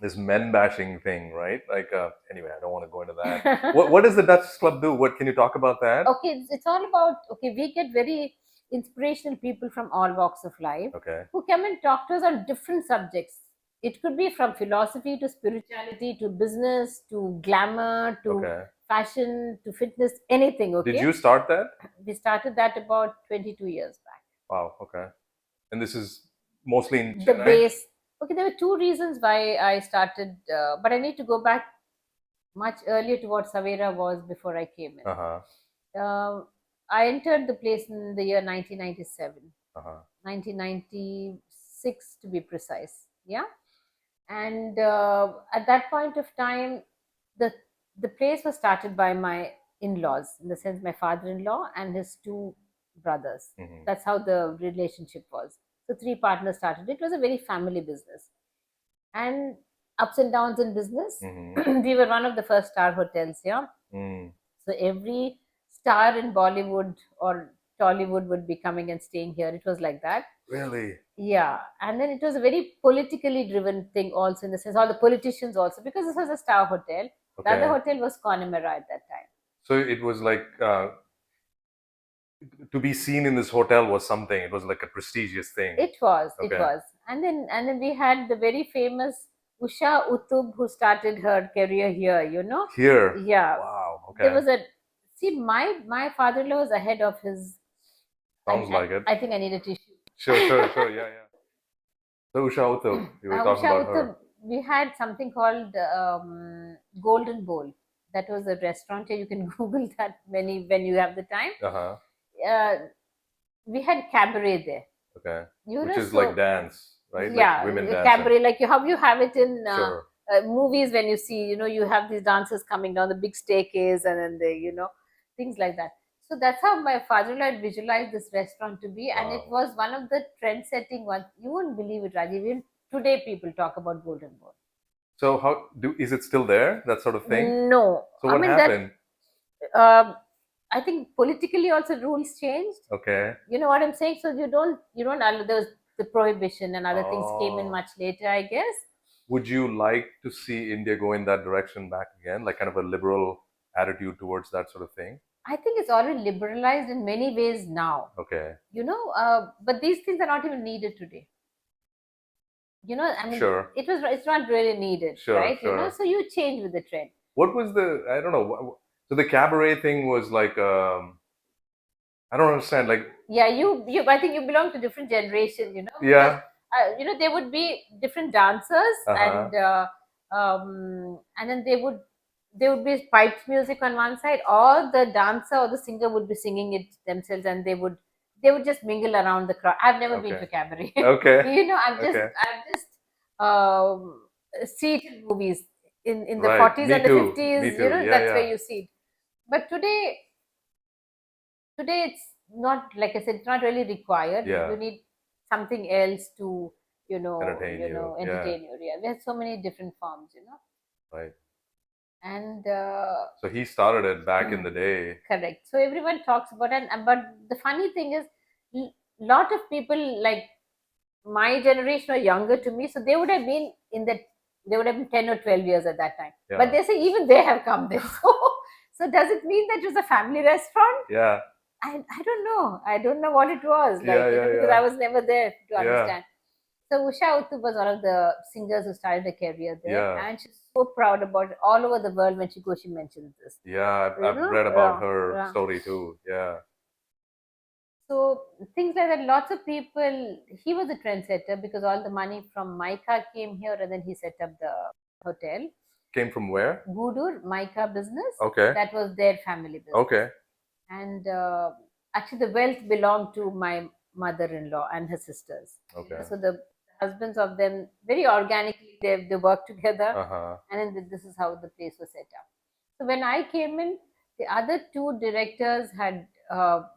this men bashing thing, right? Like, anyway, I don't want to go into that. what does the Duchess Club do? What can you talk about that? Okay, it's all about, we get very inspirational people from all walks of life, who come and talk to us on different subjects. It could be from philosophy to spirituality to business to glamour to fashion to fitness, anything. Okay. Did you start that? We started that about 22 years back. Wow. Okay. And this is mostly in Chennai? The base. Okay, there were two reasons why I started, but I need to go back much earlier to what Savera was before I came in. I entered the place in the year 1997, 1996 to be precise. Yeah. And at that point of time, the place was started by my in-laws, in the sense my father-in-law and his two brothers. That's how the relationship was. So three partners started. It was a very family business. And ups and downs in business. We were one of the first star hotels, yeah. So every star in Bollywood or Tollywood would be coming and staying here. It was like that. Really? Yeah. And then it was a very politically driven thing also, in the sense all the politicians also, because this was a star hotel. The other hotel was Connemara at that time. So it was like to be seen in this hotel was something. It was like a prestigious thing. It was, Okay. it was. And then we had the very famous Usha Utub who started her career here, you know. Here. Yeah. Wow. Okay. There was a see my father-in-law was ahead of his. Sounds like it. I think I need a tissue. Sure. Yeah. So Usha Uthup, you were talking Usha about her. Utub, we had something called Golden Bowl. That was a restaurant here. You can Google that when you have the time. Uh-huh. We had cabaret there. Okay. You Which know, is so- like dance, right? Yeah, Like women dancing. cabaret, like how you have it in Sure. movies when you see, you know, you have these dancers coming down the big staircase and then they, you know, things like that. So that's how my father-in-law had visualized this restaurant to be, and it Wow. was one of the trend-setting ones. You won't believe it, Rajiv. Even today, people talk about Golden Bowl. So is it still there? That sort of thing? No. So what happened? I think politically also rules changed. Okay. You know what I'm saying? So you don't there's the prohibition and other things came in Oh. much later, I guess. Would you like to see India go in that direction back again, like kind of a liberal attitude towards that sort of thing? I think it's already liberalized in many ways now. Okay. You know, but these things are not even needed today. You know, I mean, Sure. it's not really needed, Sure, right? You know, sure. so you change with the trend. What was I don't know. So the cabaret thing was like, I don't understand. Like, Yeah, I think you belong to different generation. You know. yeah. You know, there would be different dancers, Uh-huh. and then there would be piped music on one side, or the dancer or the singer would be singing it themselves, and they would just mingle around the crowd. I've never been Okay. to cabaret. Okay. You know, I've Okay. just um, see it in movies in the Right. 40s Me and the too. 50s. Me You too. know, Yeah, that's where yeah. you see it. But today it's not, like I said, it's not really required. Yeah. You need something else to Entertain you. Yeah. entertain you. Yeah, there's so many different forms, you know. Right. And So he started it back in the day. correct. So everyone talks about it, but the funny thing is, lot of people like my generation or younger to me, so they would have been they would have been 10 or 12 years at that time. Yeah. But they say even they have come there. So does it mean that it was a family restaurant? Yeah. I don't know. I don't know what it was like, Yeah, because yeah. I was never there to Yeah. understand. So Usha Uthup was one of the singers who started a career there, Yeah. and she's so proud about it. All over the world when she goes, she mentions this. Yeah, You I've know? read about Yeah, her yeah. story too. Yeah. So things like that. Lots of people. He was a trendsetter because all the money from Mica came here, and then he set up the hotel. Came from where? Gudur Mica business. Okay. That was their family business. Okay. And actually the wealth belonged to my mother-in-law and her sisters. Okay. So the husbands of them, very organically, they worked together, Uh-huh. and then this is how the place was set up. So when I came in, the other two directors had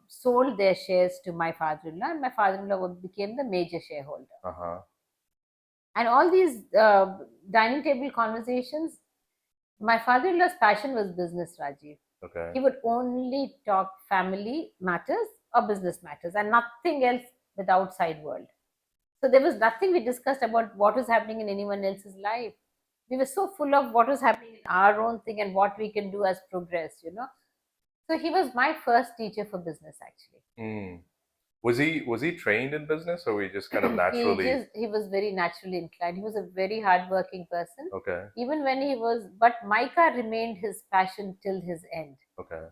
sold their shares to my father-in-law, and my father-in-law became the major shareholder. Uh-huh. And all these dining table conversations, my father-in-law's passion was business, Rajiv. Okay. He would only talk family matters or business matters and nothing else with the outside world. So there was nothing we discussed about what was happening in anyone else's life. We were so full of what was happening in our own thing and what we can do as progress, you know. So he was my first teacher for business, actually. Mm. Was he trained in business, or we just kind of naturally? He was very naturally inclined. He was a very hardworking person. Okay. Even when he was, but Mica remained his passion till his end. Okay.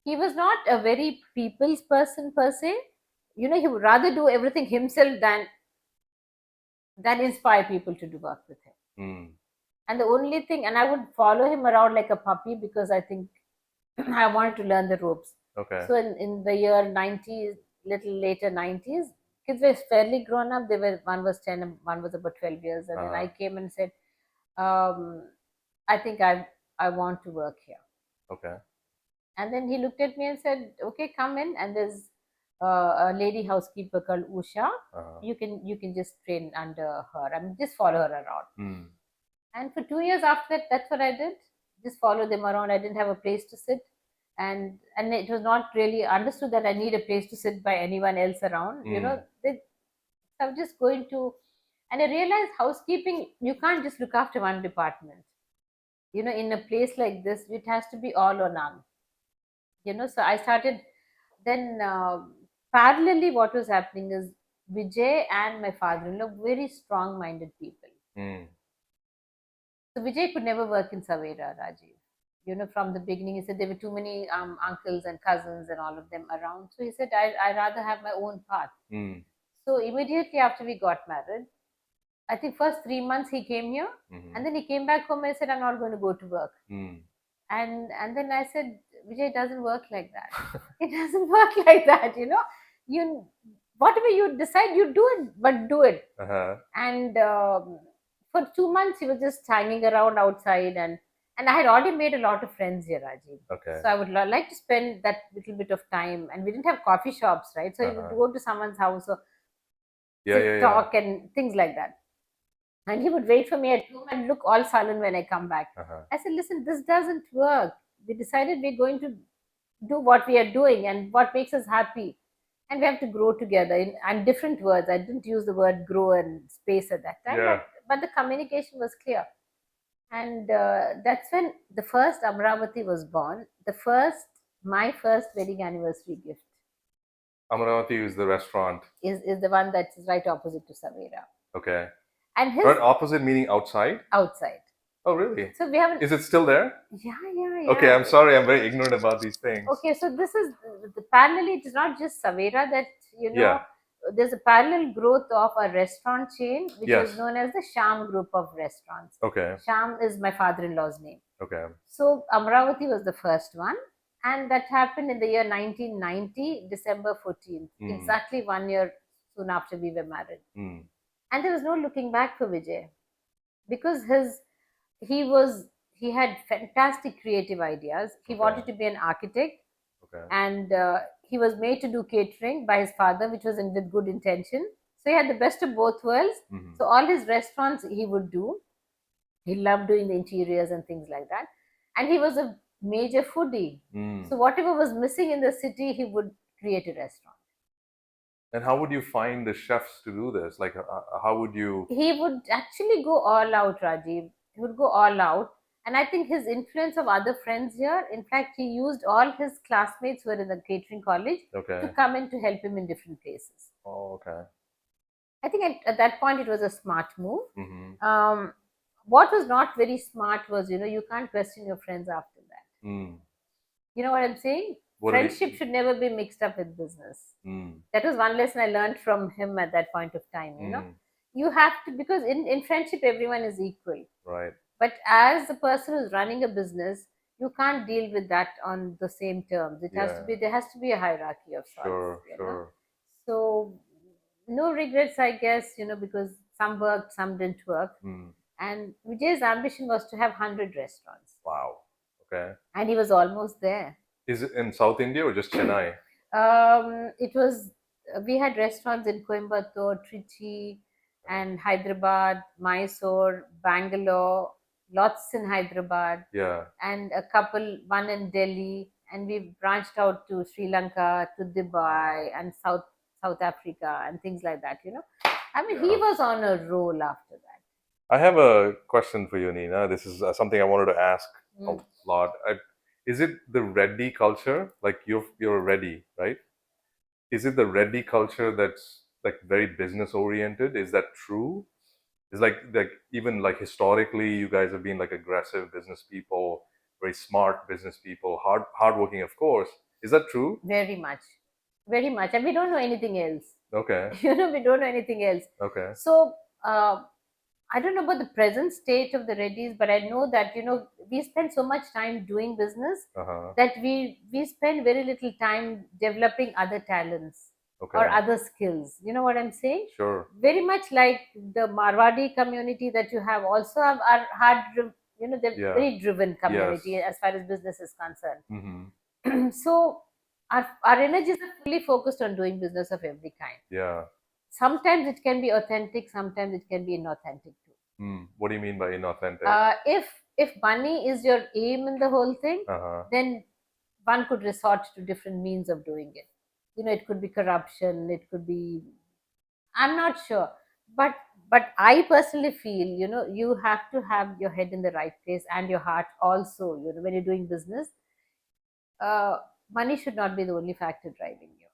He was not a very people's person per se. You know, he would rather do everything himself than inspire people to do work with him. Mm. And the only thing, and I would follow him around like a puppy because I think I wanted to learn the ropes. Okay. So in the year 90s, little later 90s, kids were fairly grown up. One was 10 and one was about 12 years. And then I came and said, I think I want to work here. Okay. And then he looked at me and said, okay, come in. And there's a lady housekeeper called Usha. Uh-huh. You can just train under her. I mean, just follow her around. Mm. And for 2 years after that, that's what I did. Just follow them around. I didn't have a place to sit. And it was not really understood that I need a place to sit by anyone else around. You know, I was just going to, and I realized housekeeping, you can't just look after one department. In a place like this, it has to be all or none. So I started then parallelly, what was happening is Vijay and my father-in-law very strong-minded people. So Vijay could never work in Savera, Rajiv. From the beginning, he said there were too many uncles and cousins and all of them around. So he said, I rather have my own path. So immediately after we got married, I think first 3 months he came here, and then he came back home and said, I'm not going to go to work. And then I said, Vijay, it doesn't work like that. It doesn't work like that, You whatever you decide, you do it, but do it. And for 2 months he was just hanging around outside, and I had already made a lot of friends here, Rajiv. Okay. So I would like to spend that little bit of time, and we didn't have coffee shops, right? So you would go to someone's house or talk and things like that. And he would wait for me at home and look all sullen when I come back. I said, listen, this doesn't work. We decided we're going to do what we are doing and what makes us happy. And we have to grow together and different words. I didn't use the word grow and space at that time, but the communication was clear. And that's when the first Amravati was born. My first wedding anniversary gift. Amravati is the restaurant. Is the one that's right opposite to Savera. Okay. And his right opposite meaning outside? Outside. Oh, really? So we haven't. Is it still there? Yeah. Okay, I'm sorry, I'm very ignorant about these things. Okay, so this is the parallel. It is not just Savera that There's a parallel growth of a restaurant chain which is known as the Shyam group of restaurants. Okay. Shyam is my father-in-law's name. Okay. So Amravati was the first one, and that happened in the year 1990, December 14th, exactly 1 year soon after we were married. And there was no looking back for Vijay, because he had fantastic creative ideas. He wanted to be an architect, and he was made to do catering by his father, which was with good intention. So he had the best of both worlds. So all his restaurants he would do. He loved doing the interiors and things like that. And he was a major foodie. So whatever was missing in the city, he would create a restaurant. And how would you find the chefs to do this? Like, how would you? He would actually go all out, Rajiv. He would go all out. And I think his influence of other friends here, in fact, he used all his classmates who were in the catering college to come in to help him in different places. Oh, okay. I think at that point, it was a smart move. What was not very smart was, you can't question your friends after that. You know what I'm saying? Friendship should never be mixed up with business. That was one lesson I learned from him at that point of time. You have to, because in friendship, everyone is equal. Right. But as the person who's running a business, you can't deal with that on the same terms. It has to be, there has to be a hierarchy of sorts. Sure. So no regrets, I guess, because some worked, some didn't work. And Vijay's ambition was to have 100 restaurants. Wow. Okay. And he was almost there. Is it in South India or just Chennai? We had restaurants in Coimbatore, Trichy, and Hyderabad, Mysore, Bangalore, lots in Hyderabad. Yeah. And one in Delhi. And we branched out to Sri Lanka, to Dubai, and South Africa, and things like that, I mean, he was on a roll after that. I have a question for you, Nina. This is something I wanted to ask a lot. Is it the Reddy culture? Like you're a Reddy, right? Is it the Reddy culture that's like very business oriented? Is that true? It's like even like historically, you guys have been like aggressive business people, very smart business people, hardworking, of course. Is that true? Very much, and we don't know anything else. Okay. We don't know anything else. Okay. So I don't know about the present state of the Reddys, but I know that we spend so much time doing business that we spend very little time developing other talents or other skills. You know what I'm saying? Sure. Very much like the Marwadi community that you have also are hard. They're very driven community as far as business is concerned. So our energies are fully focused on doing business of every kind. Yeah. Sometimes it can be authentic, sometimes it can be inauthentic too. What do you mean by inauthentic? If money is your aim in the whole thing, then one could resort to different means of doing it. It could be corruption, it could be, I'm not sure. But I personally feel, you have to have your head in the right place and your heart also, when you're doing business. money should not be the only factor driving you.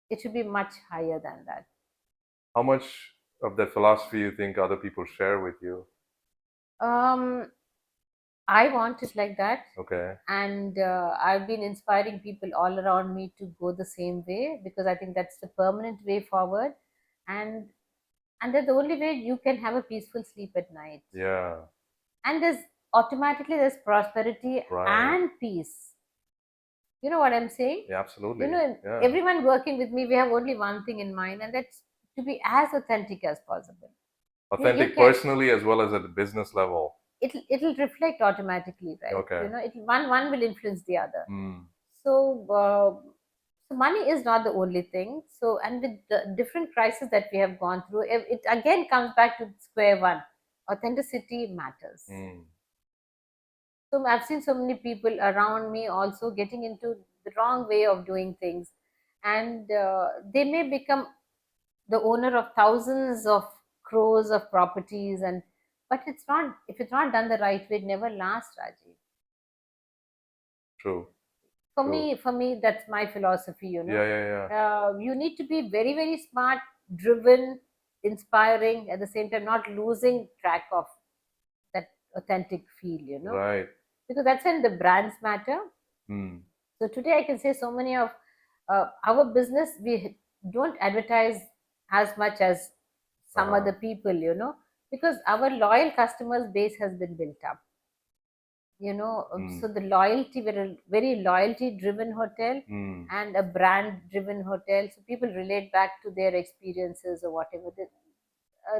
It should be much higher than that. How much of that philosophy you think other people share with you? I want it like that. Okay. And I've been inspiring people all around me to go the same way, because I think that's the permanent way forward. And that's the only way you can have a peaceful sleep at night. Yeah. And there's prosperity Right. and peace. You know what I'm saying? Yeah, absolutely. Yeah. Everyone working with me, we have only one thing in mind, and that's to be as authentic as possible. Authentic can- personally as well as at the business level. It'll reflect automatically, right? Okay. One will influence the other. Mm. So so money is not the only thing. So, and with the different crises that we have gone through, it again comes back to square one. Authenticity matters. Mm. So I've seen so many people around me also getting into the wrong way of doing things, and they may become the owner of thousands of crores of properties, and but it's not, if it's not done the right way, it never lasts, Rajiv. True. For True. me, that's my philosophy. Yeah. You need to be very, very smart, driven, inspiring, at the same time not losing track of that authentic feel. Right. Because that's when the brands matter. Mm. So today I can say so many of our business, we don't advertise as much as some other people, because our loyal customers base has been built up. So the loyalty, we're a very loyalty driven hotel and a brand driven hotel. So people relate back to their experiences or whatever.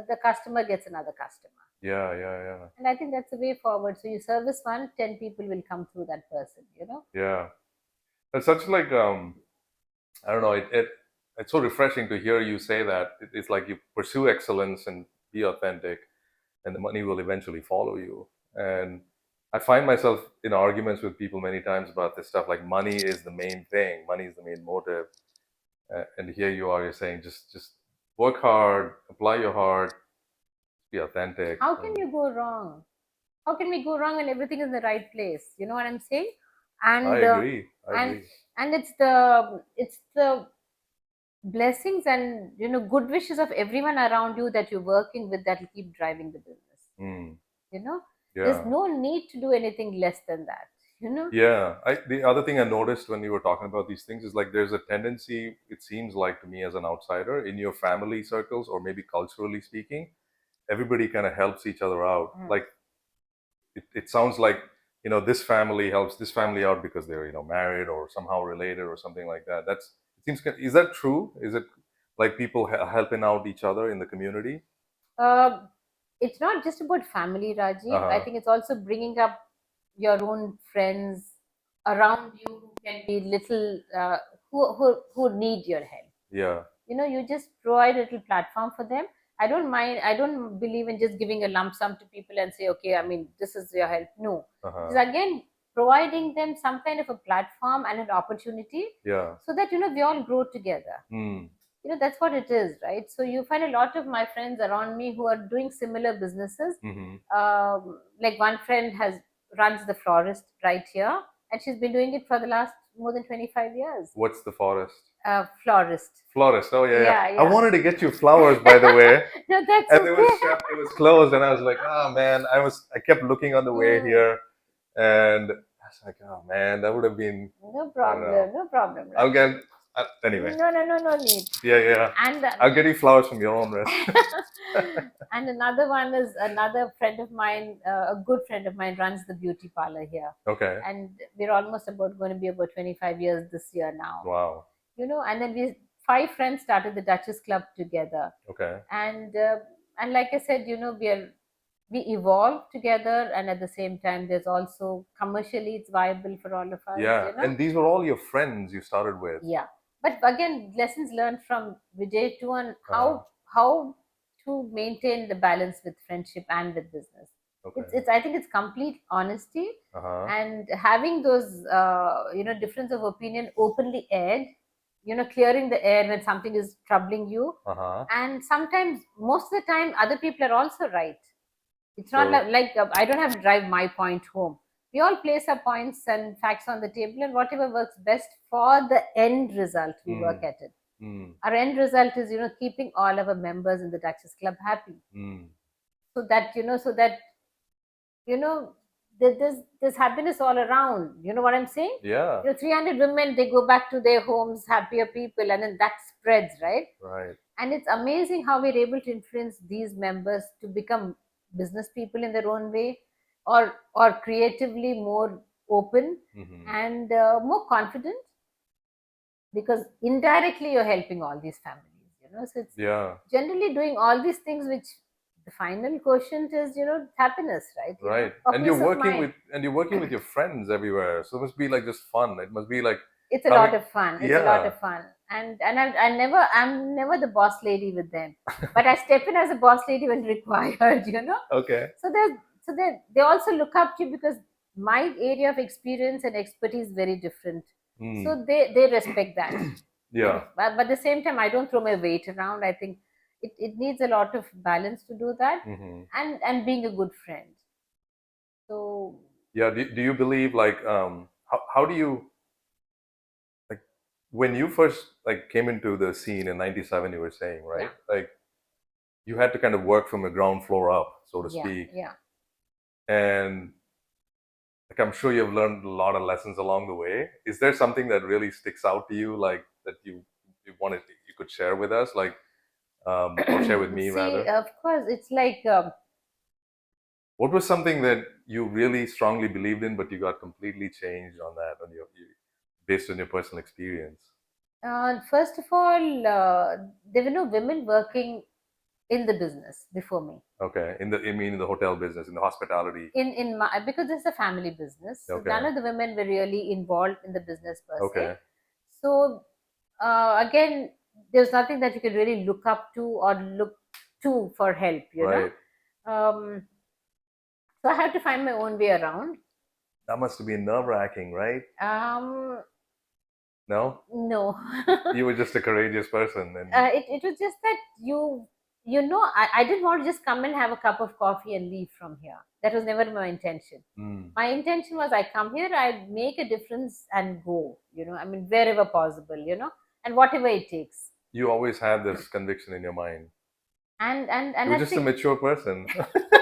The customer gets another customer. Yeah. And I think that's the way forward. So you service one, 10 people will come through that person, Yeah. It's such like I don't know, it's so refreshing to hear you say that. It's like you pursue excellence and be authentic, and the money will eventually follow you. And I find myself in arguments with people many times about this stuff, like money is the main thing, money is the main motive. And here you are, you're saying just work hard, apply your heart, be authentic. How can you go wrong? How can we go wrong when everything is in the right place? You know what I'm saying? And I agree. I agree. And it's the blessings and good wishes of everyone around you that you're working with that will keep driving the business. Mm. Yeah. Yeah. There's no need to do anything less than that. Yeah. The other thing I noticed when you were talking about these things is like there's a tendency, it seems like to me as an outsider, in your family circles or maybe culturally speaking, everybody kind of helps each other out. Like it sounds like, this family helps this family out because they're, married or somehow related or something like that. Is that true? Is it like people helping out each other in the community? It's not just about family, Rajiv. I Uh-huh. think it's also bringing up your own friends around you who can be little, who need your help. Yeah. You just provide a little platform for them. I don't mind. I don't believe in just giving a lump sum to people and say, okay, I mean, this is your help. No. It's again providing them some kind of a platform and an opportunity, Yeah. so that we all grow together. That's what it is, right? So you find a lot of my friends around me who are doing similar businesses. Like one friend runs the florist right here, and she's been doing it for the last more than 25 years. What's the forest? Florist. Florist. Oh yeah. Yeah. I wanted to get you flowers, by the way. No, that's And okay. it was closed, and I was like, oh man, I kept looking on the way here, and I was like, oh man, that would have been No problem. No problem. I'll get anyway. No need. Yeah. And I'll get you flowers from your own rest. and another one is another friend of mine, a good friend of mine, runs the beauty parlor here. Okay. And we're almost going to be about 25 years this year now. Wow. And then we 5 friends started the Duchess Club together. Okay. And like I said, we evolve together, and at the same time, there's also commercially it's viable for all of us. Yeah. And these were all your friends you started with. Yeah. But again, lessons learned from Vijay too, on how to maintain the balance with friendship and with business. Okay. I think it's complete honesty and having those difference of opinion openly aired, clearing the air when something is troubling you. And sometimes, most of the time, other people are also right. It's not like I don't have to drive my point home. we all place our points and facts on the table, and whatever works best for the end result, we work at it. Our end result is, keeping all our members in the Duchess Club happy. So that, there's happiness all around. You know what I'm saying? Yeah. 300 women, they go back to their homes, happier people, and then that spreads, right? Right. And it's amazing how we're able to influence these members to become business people in their own way, or creatively more open and more confident, because indirectly you're helping all these families. So it's generally doing all these things, which the final quotient is, happiness, right? Right. And you're working with your friends everywhere, so it must be like just fun. It must be like it's a lot of fun. It's a lot of fun. And I'm never the boss lady with them, but I step in as a boss lady when required. Okay. So they also look up to you, because my area of experience and expertise is very different. So they respect that. Yeah. But at the same time, I don't throw my weight around. I think it needs a lot of balance to do that, and being a good friend. So yeah, do you believe, like, how do you, like, when you first like came into the scene in '97, you were saying, right? Like, you had to kind of work from the ground floor up, so to speak. Yeah. And like, I'm sure you've learned a lot of lessons along the way. Is there something that really sticks out to you, like that you could share with us, like, or share with me? See, rather, of course, it's like, what was something that you really strongly believed in, but you got completely changed on that, based on your personal experience? First of all, there were no women working in the business before me. Okay, in the hotel business, in the hospitality. In my, because it's a family business, so none of the women were really involved in the business per se. So again, there's nothing that you can really look up to or look to for help. Right. So I had to find my own way around. That must have been nerve-wracking, right? No. You were just a courageous person, and it was just that I didn't want to just come and have a cup of coffee and leave from here. That was never my intention. My intention was, I come here, I make a difference and go. I mean, wherever possible. And whatever it takes. You always had this conviction in your mind. And you're just a mature person.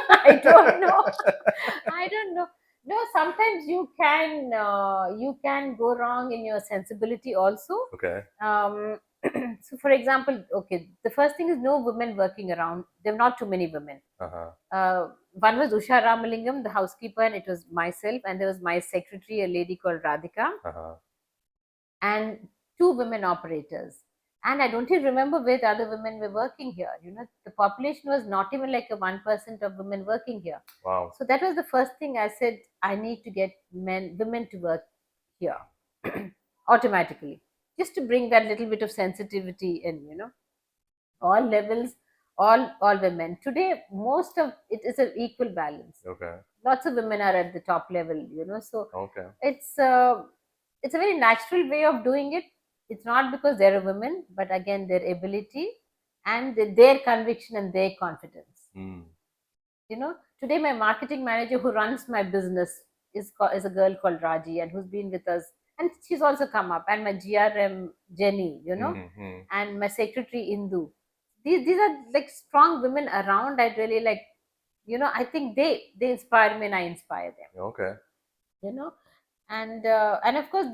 I don't know. No, sometimes you can go wrong in your sensibility also. Okay. So, for example, okay, the first thing is no women working around. There are not too many women. One was Usha Ramalingam, the housekeeper, and it was myself, and there was my secretary, a lady called Radhika, and 2 women operators. And I don't even remember where the other women were working here. The population was not even like a 1% of women working here. Wow. So that was the first thing I said, I need to get women to work here automatically, just to bring that little bit of sensitivity in, all levels, all women. Today, most of it is an equal balance. Okay. Lots of women are at the top level, so okay. It's a very natural way of doing it. It's not because they're a woman, but again, their ability and their conviction and their confidence. Today my marketing manager who runs my business is a girl called Raji, and who's been with us, and she's also come up, and my GRM Jenny, and my secretary Indu. These are like strong women around. I really like, I think they inspire me and I inspire them. Okay. And of course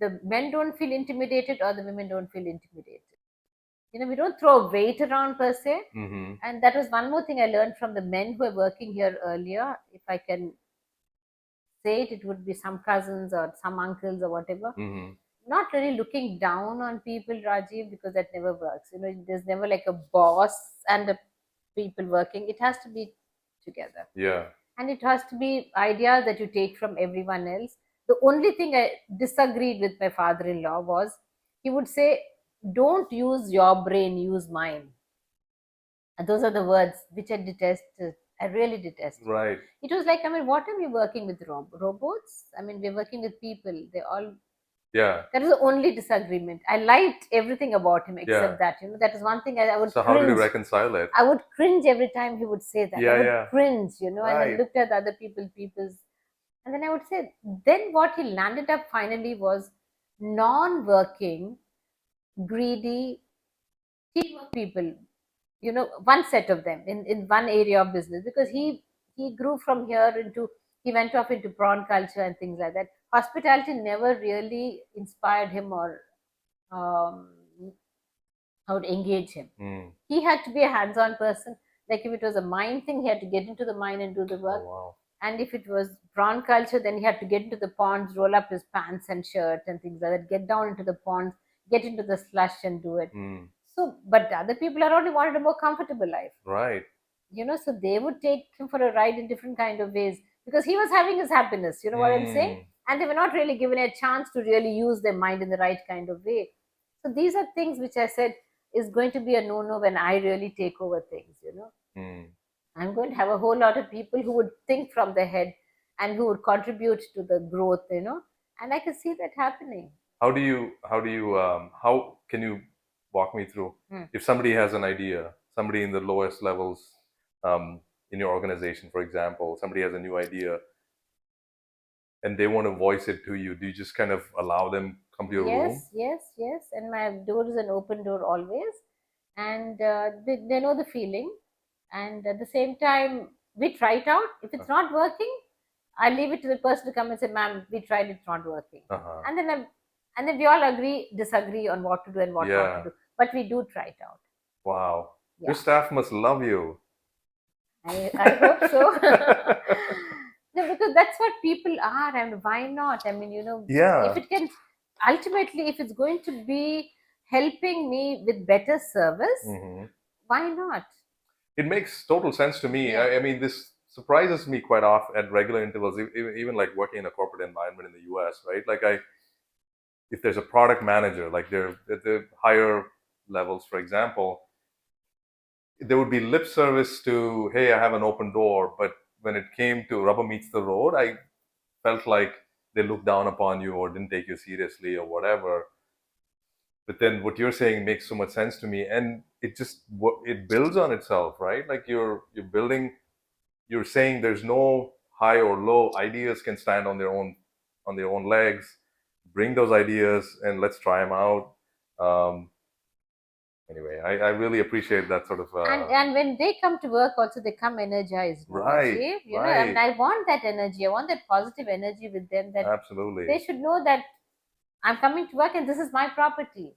the men don't feel intimidated, or the women don't feel intimidated. We don't throw weight around per se. And that was one more thing I learned from the men who were working here earlier. If I can say it, it would be some cousins or some uncles or whatever. Not really looking down on people, Rajiv, because that never works. There's never like a boss and a people working. It has to be together. Yeah. And it has to be ideas that you take from everyone else. The only thing I disagreed with my father-in-law was, he would say, don't use your brain, use mine. And those are the words which I detested. I really detested. Right. It was like, I mean, what are we working with? Robots? I mean, we're working with people. They all... Yeah. That was the only disagreement. I liked everything about him except that. That is one thing I would So cringe. How did you reconcile it? I would cringe every time he would say that. Yeah, I would cringe, and I looked at other people's And then I would say, then what he landed up finally was non-working, greedy team of people, one set of them in one area of business, because he grew from here into, he went off into prawn culture and things like that. Hospitality never really inspired him or um, I would engage him. He had to be a hands-on person. Like if it was a mine thing, he had to get into the mine and do the work. Oh, wow. And if it was prawn culture, then he had to get into the ponds, roll up his pants and shirt and things like that, get down into the ponds, get into the slush and do it. So, but the other people around him wanted a more comfortable life. Right. So they would take him for a ride in different kind of ways because he was having his happiness. You know what I'm saying? And they were not really given a chance to really use their mind in the right kind of way. So these are things which I said is going to be a no-no when I really take over things. I'm going to have a whole lot of people who would think from the head and who would contribute to the growth. And I can see that happening. How can you walk me through if somebody has an idea, somebody in the lowest levels in your organization, for example, somebody has a new idea and they want to voice it to you, do you just kind of allow them come to your room? Yes. And my door is an open door always. And they know the feeling. And at the same time, we try it out. If it's not working, I leave it to the person to come and say, ma'am, we tried, it's not working. And then we all disagree on what to do and what not to do. But we do try it out. Wow. Yeah. Your staff must love you. I hope so. No, because that's what people are, and why not? I mean, if it can, ultimately, if it's going to be helping me with better service, why not? It makes total sense to me. Yeah. I mean, this surprises me quite often at regular intervals, even like working in a corporate environment in the US, right? Like if there's a product manager, like they're at the higher levels, for example, there would be lip service to, hey, I have an open door, but when it came to rubber meets the road, I felt like they looked down upon you or didn't take you seriously or whatever. But then what you're saying makes so much sense to me, and it builds on itself, right? Like you're saying there's no high or low. Ideas can stand on their own legs. Bring those ideas and let's try them out. Anyway, I really appreciate that sort of. And when they come to work, also they come energized. Right. You know, and I want that energy. I want that positive energy with them. That absolutely they should know that I'm coming to work and this is my property.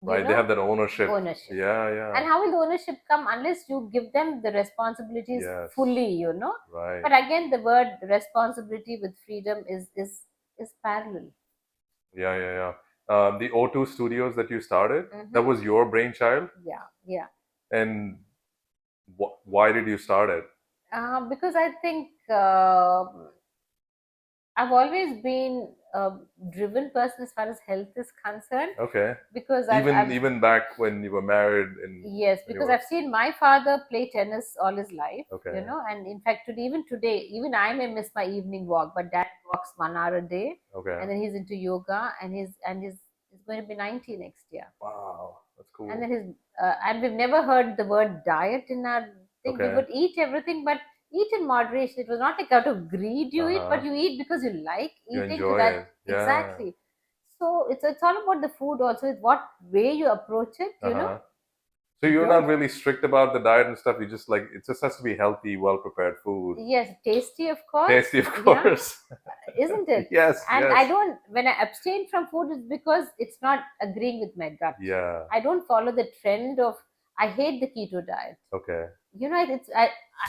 Right, they have that ownership. Yeah. And how will the ownership come unless you give them the responsibilities fully, Right. But again, the word responsibility with freedom is parallel. Yeah. The O2 studios that you started, that was your brainchild? Yeah. And why did you start it? Because I think I've always been a driven person as far as health is concerned. Okay. Because even back when you were married. Yes, because I've seen my father play tennis all his life. Okay. And in fact, today, even I may miss my evening walk, but Dad walks 1 hour a day. Okay. And then he's into yoga, and he's going to be 90 next year. Wow, that's cool. And then and we've never heard the word diet in our thing. Okay. We would eat everything, but eat in moderation. It was not like out of greed you eat, but you eat because you like eating. You enjoy it. Yeah. Exactly. So it's all about the food also. It's what way you approach it, you know. So you're not really strict about the diet and stuff. You just like, it just has to be healthy, well-prepared food. Yes, tasty, of course. Tasty, of course. Yeah. Isn't it? Yes. And yes. When I abstain from food, it's because it's not agreeing with my gut. Yeah. I don't follow the trend of, I hate the keto diet. Okay.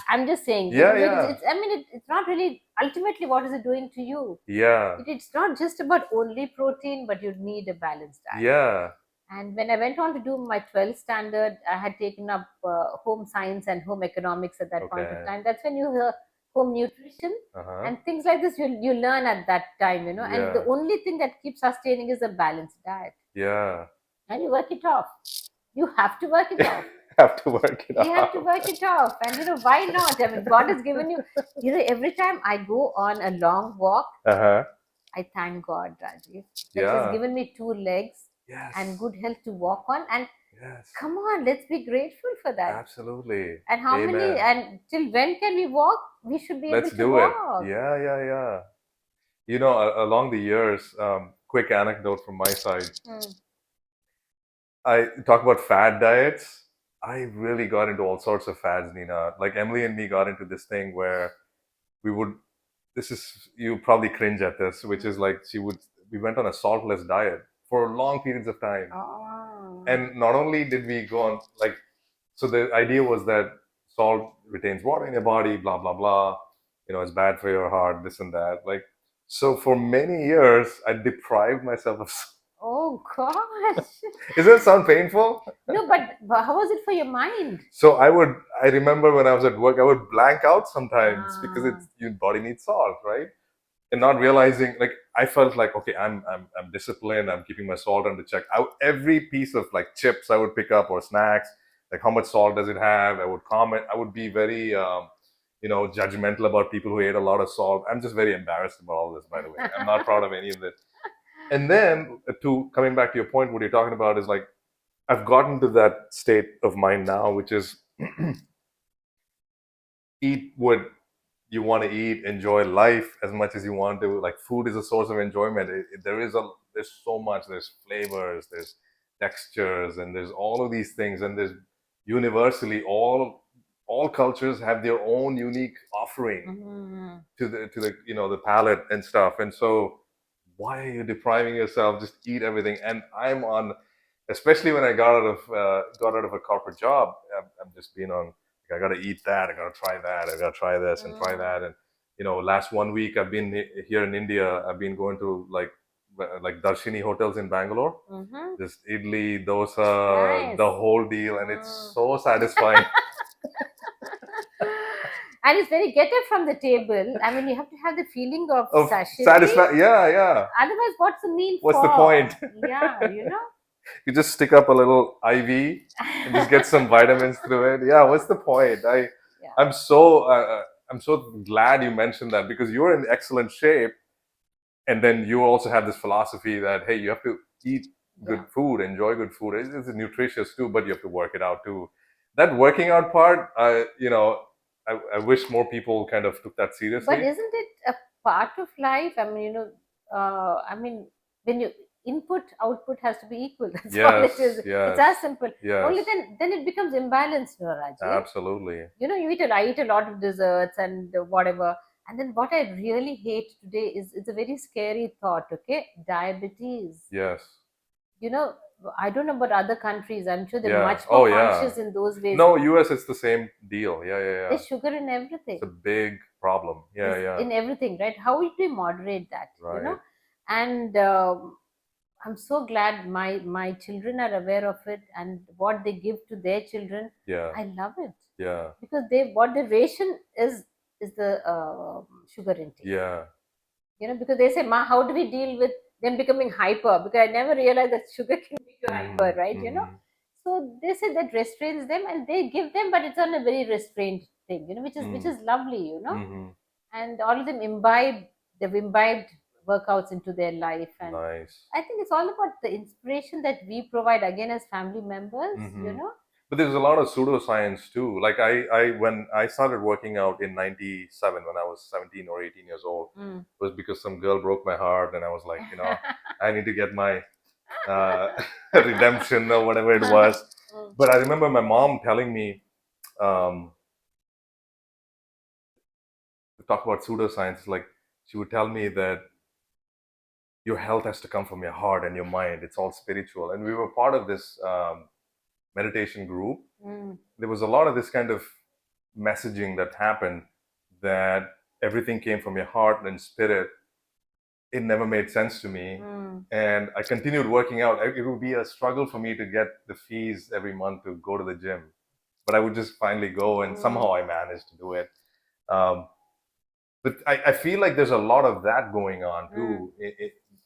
I'm just saying. Yeah. It's not really, ultimately, what is it doing to you? Yeah. It's not just about only protein, but you need a balanced diet. Yeah. And when I went on to do my 12th standard, I had taken up home science and home economics at that point of time. That's when you hear home nutrition and things like this. You learn at that time, And the only thing that keeps sustaining is a balanced diet. Yeah. And you work it off. You have to work it off. You have to work it off. You have to work it off. And why not? God has given you, every time I go on a long walk, I thank God, Rajiv. That has given me 2 legs. Yes. And good health to walk on. And Yes. Come on, let's be grateful for that. Absolutely. And how many, Amen. and till when can we walk? We should be Let's able to do it. walk. Yeah. Along the years, quick anecdote from my side. I talk about fad diets. I really got into all sorts of fads, Nina. Like Emily and me got into this thing where we would. This is you probably cringe at this, which is like we went on a saltless diet for long periods of time, Oh. and not only did we go on like, so the idea was that salt retains water in your body, blah blah blah. It's bad for your heart, this and that. Like, so for many years, I deprived myself of. Oh gosh. Does that sound painful? No, but how was it for your mind? So I remember when I was at work, I would blank out sometimes because your body needs salt, right? And not realizing, like, I felt like, okay, I'm disciplined, I'm keeping my salt under check. Every piece of like chips I would pick up or snacks, like how much salt does it have? I would comment. I would be very, judgmental about people who ate a lot of salt. I'm just very embarrassed about all this, by the way. I'm not proud of any of it. And then to coming back to your point, what you're talking about is like, I've gotten to that state of mind now, which is eat what you want to eat, enjoy life as much as you want to. Like food is a source of enjoyment. There's so much. There's flavors, there's textures, and there's all of these things. And there's universally all cultures have their own unique offering to the palate and stuff. And so why are you depriving yourself? Just eat everything. And I'm on, especially when I got out of a corporate job. I'm just being on. I got to eat that. I got to try that. I got to try this and try that. And last 1 week I've been here in India. I've been going to like Darshini hotels in Bangalore. Just idli, dosa, Nice. the whole deal, and it's so satisfying. And it's very get up from the table. I mean, you have to have the feeling of sashimi. Yeah. Otherwise, what's the mean What's for? the point? Yeah, You just stick up a little IV and just get some vitamins through it. Yeah, what's the point? I'm so glad you mentioned that, because you're in excellent shape, and then you also have this philosophy that, hey, you have to eat good food, enjoy good food. It's nutritious too, but you have to work it out too. That working out part, I wish more people kind of took that seriously. But isn't it a part of life? I mean, when you input output has to be equal. That's all it is. Yes, it's as simple. yes. Only then it becomes imbalanced, Raji. Absolutely. I eat a lot of desserts and whatever. And then what I really hate today is it's a very scary thought, okay? Diabetes. Yes. I don't know about other countries. I'm sure they're much more conscious in those ways. No, US it's the same deal. Yeah. There's sugar in everything. It's a big problem. Yeah. In everything, right? How do we moderate that? Right. And I'm so glad my children are aware of it, and what they give to their children. Yeah. I love it. Yeah. Because what the ration is the sugar intake. Yeah. Because they say, Ma, how do we deal with them becoming hyper? Because I never realized that sugar can make you hyper, right? So they say that restrains them, and they give them, but it's on a very restrained thing, which is lovely, and all of them they've imbibed workouts into their life. And nice. I think it's all about the inspiration that we provide again as family members, But there's a lot of pseudoscience too. Like when I started working out in '97, when I was 17 or 18 years old, was because some girl broke my heart, and I was like, I need to get my redemption or whatever it was. But I remember my mom telling me, talk about pseudoscience, like she would tell me that your health has to come from your heart and your mind. It's all spiritual. And we were part of this meditation group. There was a lot of this kind of messaging that happened, that everything came from your heart and spirit. It never made sense to me. And I continued working out. It would be a struggle for me to get the fees every month to go to the gym. But I would just finally go, and somehow I managed to do it. But I feel like there's a lot of that going on too.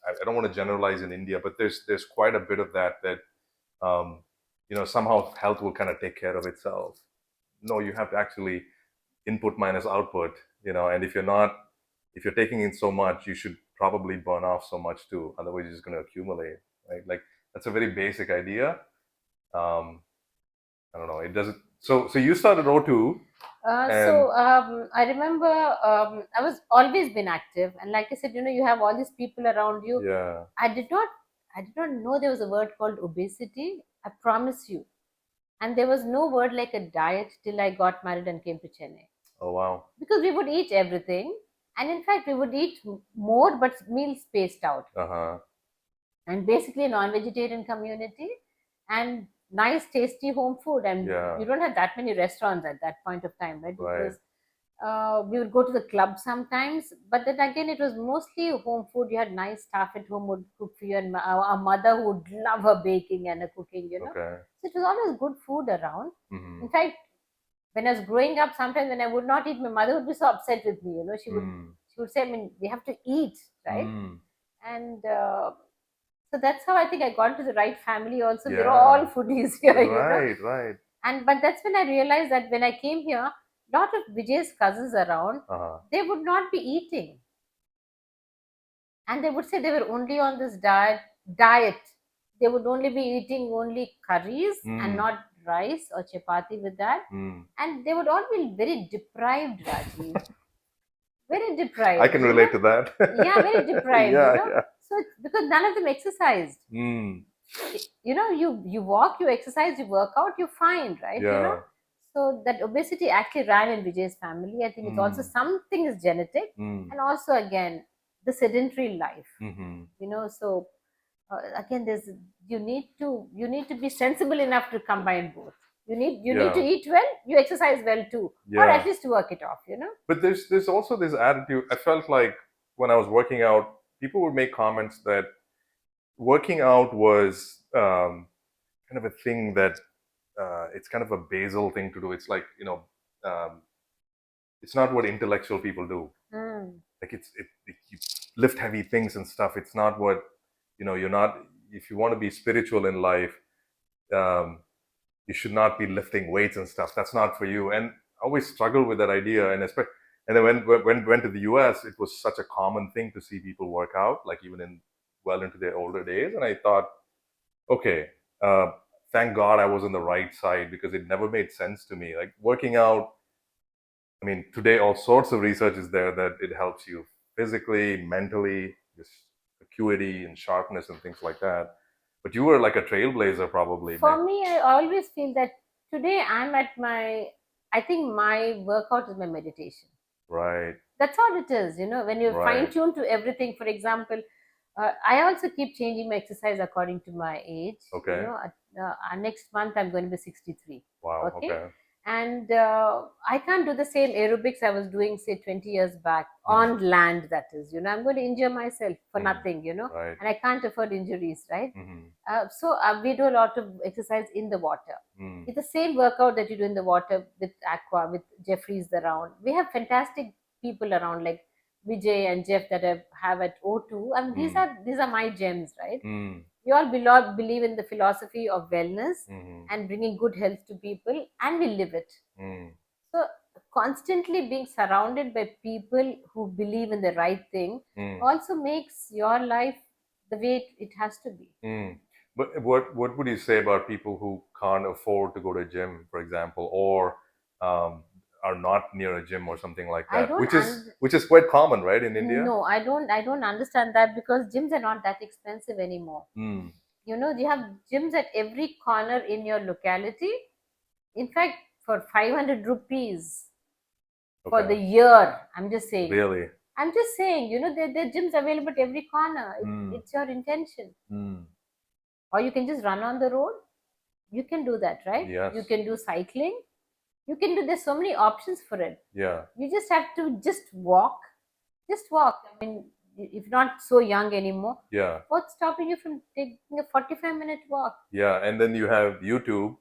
I don't want to generalize in India, but there's quite a bit of that somehow health will kind of take care of itself. No, you have to actually input minus output, and if you're taking in so much, you should probably burn off so much too. Otherwise, you're just going to accumulate, right? Like, that's a very basic idea. I don't know. It doesn't. So you started O2, and I remember I was always been active, and like I said, you have all these people around you. yeah. I did not know there was a word called obesity. I promise you, and there was no word like a diet till I got married and came to Chennai, Oh wow. because we would eat everything, and in fact we would eat more, but meals spaced out, Uh-huh. and basically a non-vegetarian community, and nice tasty home food, and Yeah. you don't have that many restaurants at that point of time, right? Right. Because we would go to the club sometimes, but then again it was mostly home food. You had nice staff at home who would cook for you, and a mother who would love her baking and her cooking, Okay. so it was always good food around. Mm-hmm. In fact, when I was growing up, sometimes when I would not eat, my mother would be so upset with me. She would say, I mean, we have to eat, right? And so that's how I think I got into the right family. Also, they're all foodies here, Right. Right. And but that's when I realized that when I came here, a lot of Vijay's cousins around, Uh-huh. they would not be eating, and they would say they were only on this diet. They would only be eating only curries and not rice or chapati with that. And they would all be very deprived, Rajiv. Very deprived. I can relate to that. Yeah, very deprived. Yeah. So it's because none of them exercised. You walk, you exercise, you work out, you're fine, right? Yeah. So that obesity actually ran in Vijay's family. I think it's also something is genetic, and also again the sedentary life. So again, you need to be sensible enough to combine both. You need to eat well, you exercise well too, or at least work it off. But there's also this attitude. I felt like when I was working out, people would make comments that working out was kind of a thing that it's kind of a basal thing to do. It's like it's not what intellectual people do. Like you lift heavy things and stuff. It's not what you're not. If you want to be spiritual in life, you should not be lifting weights and stuff. That's not for you. And I always struggled with that idea. And then when went to the US, it was such a common thing to see people work out, like even well into their older days. And I thought, okay, thank God I was on the right side, because it never made sense to me. Like working out, I mean, today all sorts of research is there that it helps you physically, mentally, just acuity and sharpness and things like that. But you were like a trailblazer, probably. For me, I always feel that today I think my workout is my meditation. Right. That's all it is. When you're fine tuned to everything. For example, I also keep changing my exercise according to my age. Okay. Next month I'm going to be 63. Wow. Okay. And I can't do the same aerobics I was doing, say, 20 years back on land. That is, I'm going to injure myself for nothing, Right. and I can't afford injuries, right? So we do a lot of exercise in the water. It's the same workout that you do in the water with aqua, with Jeffries around. We have fantastic people around like Vijay and Jeff that I have at O2. And these are my gems, right? We all believe in the philosophy of wellness and bringing good health to people, and we live it. So constantly being surrounded by people who believe in the right thing also makes your life the way it has to be. But what would you say about people who can't afford to go to a gym, for example, or are not near a gym or something like that, which is quite common, right, in India? No, I don't understand that, because gyms are not that expensive anymore. You have gyms at every corner in your locality. In fact, for 500 rupees for the year, I'm just saying. Really? I'm just saying, there are gyms available at every corner. It's your intention. Or you can just run on the road. You can do that, right? Yes. You can do cycling. You can do, there's so many options for it. Yeah. You just have to just walk. Just walk. I mean, if not so young anymore. Yeah. What's stopping you from taking a 45-minute walk? Yeah, and then you have YouTube,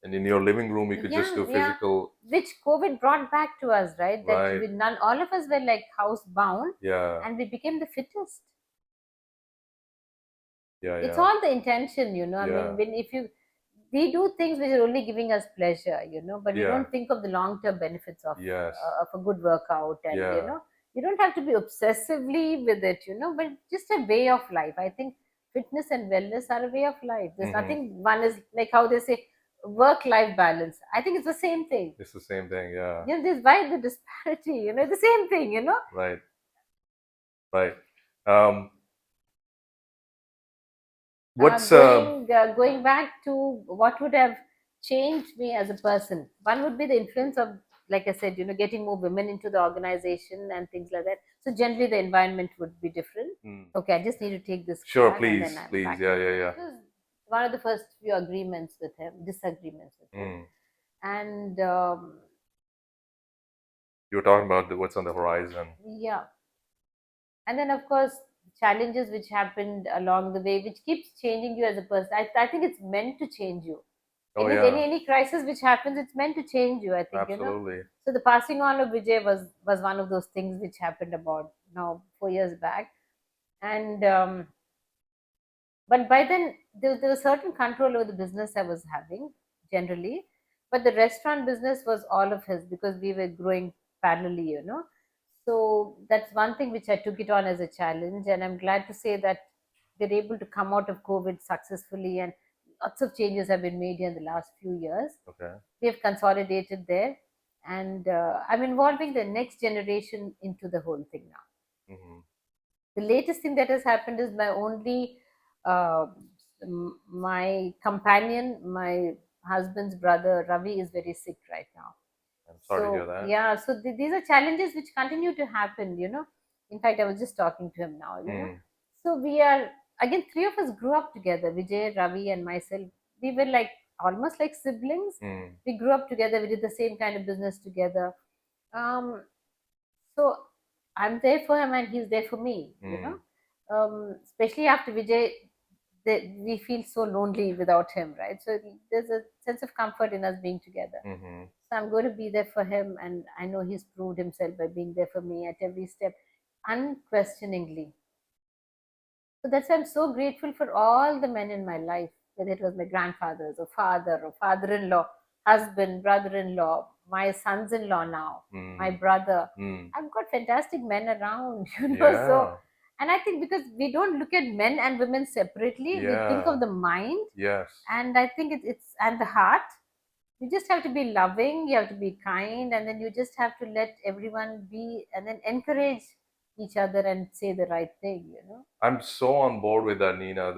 and in your living room you could just do physical. Which COVID brought back to us, right? That all of us were like housebound. Yeah. And we became the fittest. Yeah. It's all the intention, I mean, we do things which are only giving us pleasure, but we don't think of the long-term benefits of a good workout, and you don't have to be obsessively with it, but just a way of life. I think fitness and wellness are a way of life. There's nothing, one is like how they say work-life balance. I think it's the same thing. It's the same thing, yeah. There's why the disparity, the same thing, Right. Right. What's going back to what would have changed me as a person. One would be the influence of, like I said, getting more women into the organization and things like that. So generally the environment would be different. Okay, I just need to take this. Sure, card please, and then I'm please. back. Yeah. This was one of the first few disagreements with him. And you were talking about what's on the horizon. Yeah. And then, of course, challenges which happened along the way, which keeps changing you as a person. I think it's meant to change you. Oh, Any crisis which happens, it's meant to change you, I think. Absolutely. So the passing on of Vijay was one of those things which happened about now 4 years back. And but by then there was certain control over the business I was having generally. But the restaurant business was all of his because we were growing parallelly. So that's one thing which I took it on as a challenge, and I'm glad to say that we're able to come out of COVID successfully, and lots of changes have been made in the last few years. Okay. We have consolidated there, and I'm involving the next generation into the whole thing now. The latest thing that has happened is uh, my companion, my husband's brother Ravi, is very sick right now. I'm sorry to hear that. Yeah, so these are challenges which continue to happen. In fact, I was just talking to him now. So we are, again, three of us grew up together, Vijay, Ravi, and myself. We were like almost like siblings. We grew up together. We did the same kind of business together. So I'm there for him and he's there for me. Especially after Vijay, we feel so lonely without him, right? So there's a sense of comfort in us being together. So I'm going to be there for him, and I know he's proved himself by being there for me at every step, unquestioningly. So that's why I'm so grateful for all the men in my life, whether it was my grandfathers or father or father-in-law, husband, brother-in-law, my sons-in-law now, my brother. I've got fantastic men around, So, and I think because we don't look at men and women separately, we think of the mind. Yes. And I think it's and the heart. You just have to be loving, you have to be kind, and then you just have to let everyone be, and then encourage each other and say the right thing. I'm so on board with that, Nina,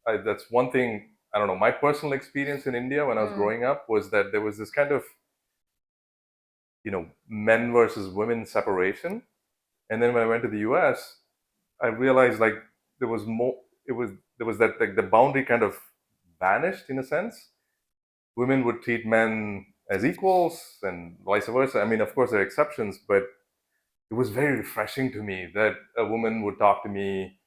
that's one thing. I don't know, my personal experience in India when I was growing up was that there was this kind of men versus women separation, and then when I went to the US, I realized like there was that like the boundary kind of vanished in a sense. Women would treat men as equals and vice versa. I mean, of course there are exceptions, but it was very refreshing to me that a woman would talk to me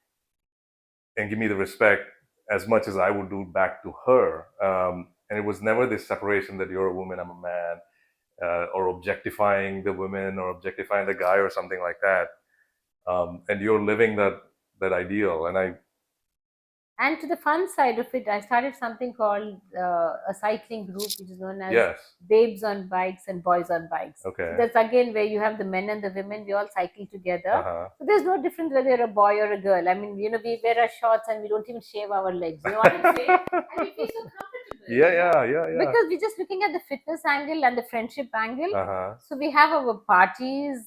and give me the respect as much as I would do back to her. And it was never this separation that you're a woman, I'm a man, or objectifying the women or objectifying the guy or something like that. And you're living that ideal. And to the fun side of it, I started something called a cycling group, which is known as Babes on Bikes and Boys on Bikes. Okay. So that's again where you have the men and the women, we all cycle together. So there's no difference whether you're a boy or a girl. I mean, we wear our shorts and we don't even shave our legs. You know what I'm saying? And we feel so comfortable. Yeah. Because we're just looking at the fitness angle and the friendship angle. So we have our parties,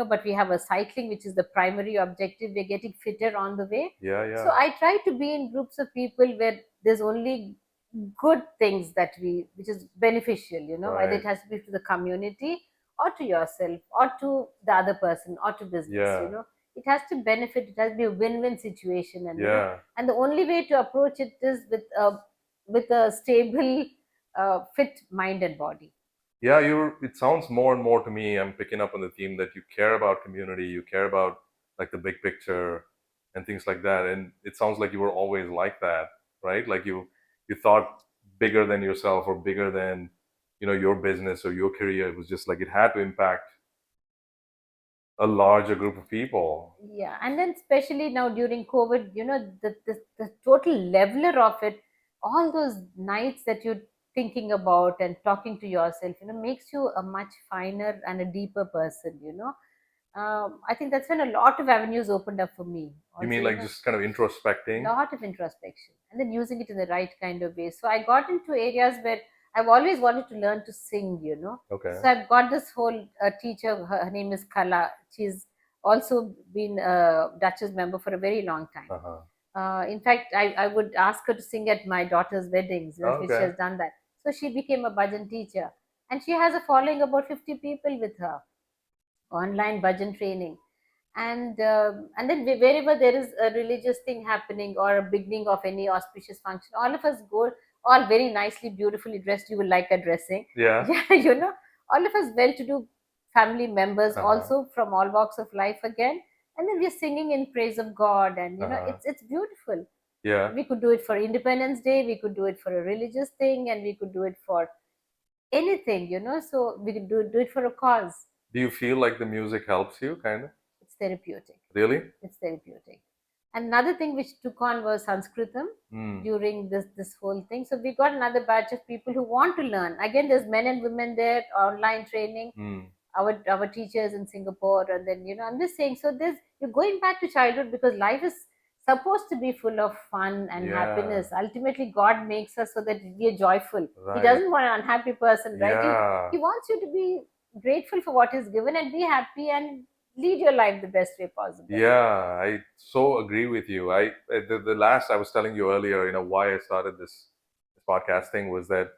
but we have a cycling, which is the primary objective. We're getting fitter on the way. So I try to be in groups of people where there's only good things which is beneficial, whether it has to be to the community or to yourself or to the other person or to business, it has to benefit. It has to be a win-win situation, and the only way to approach it is with a stable, fit mind and body. Yeah, it sounds more and more to me, I'm picking up on the theme that you care about community, you care about like the big picture and things like that. And it sounds like you were always like that, right? Like you thought bigger than yourself or bigger than, your business or your career. It was just like it had to impact a larger group of people. Yeah, and then especially now during COVID, the total leveler of it, all those nights that you're thinking about and talking to yourself, makes you a much finer and a deeper person. I think that's when a lot of avenues opened up for me. You Also, mean like just kind of introspecting? lot of introspection and then using it in the right kind of way. So I got into areas where I've always wanted to learn to sing, Okay. So I've got this whole teacher, her name is Kala. She's also been a Duchess member for a very long time. Uh-huh. In fact, I would ask her to sing at my daughter's weddings. She Okay. has done that. So she became a bhajan teacher. And she has a following about 50 people with her, online bhajan training. And then wherever there is a religious thing happening or a beginning of any auspicious function, all of us go all very nicely, beautifully dressed. You will like her dressing. Yeah. Yeah, all of us well-to-do family members, Uh-huh. also from all walks of life again. And then we're singing in praise of God, and Uh-huh. it's beautiful. Yeah. We could do it for Independence Day, we could do it for a religious thing, and we could do it for anything, So we could do it for a cause. Do you feel like the music helps you, kind of? It's therapeutic. Really? It's therapeutic. Another thing which took on was Sanskritam during this whole thing. So we got another batch of people who want to learn. Again, there's men and women there, online training. Our teachers in Singapore, and then I'm just saying. So you're going back to childhood because life is supposed to be full of fun and happiness. Ultimately, God makes us so that we are joyful. Right. He doesn't want an unhappy person, right? Yeah. He wants you to be grateful for what is given and be happy and lead your life the best way possible. Yeah, I so agree with you. The last I was telling you earlier, why I started this podcast thing was that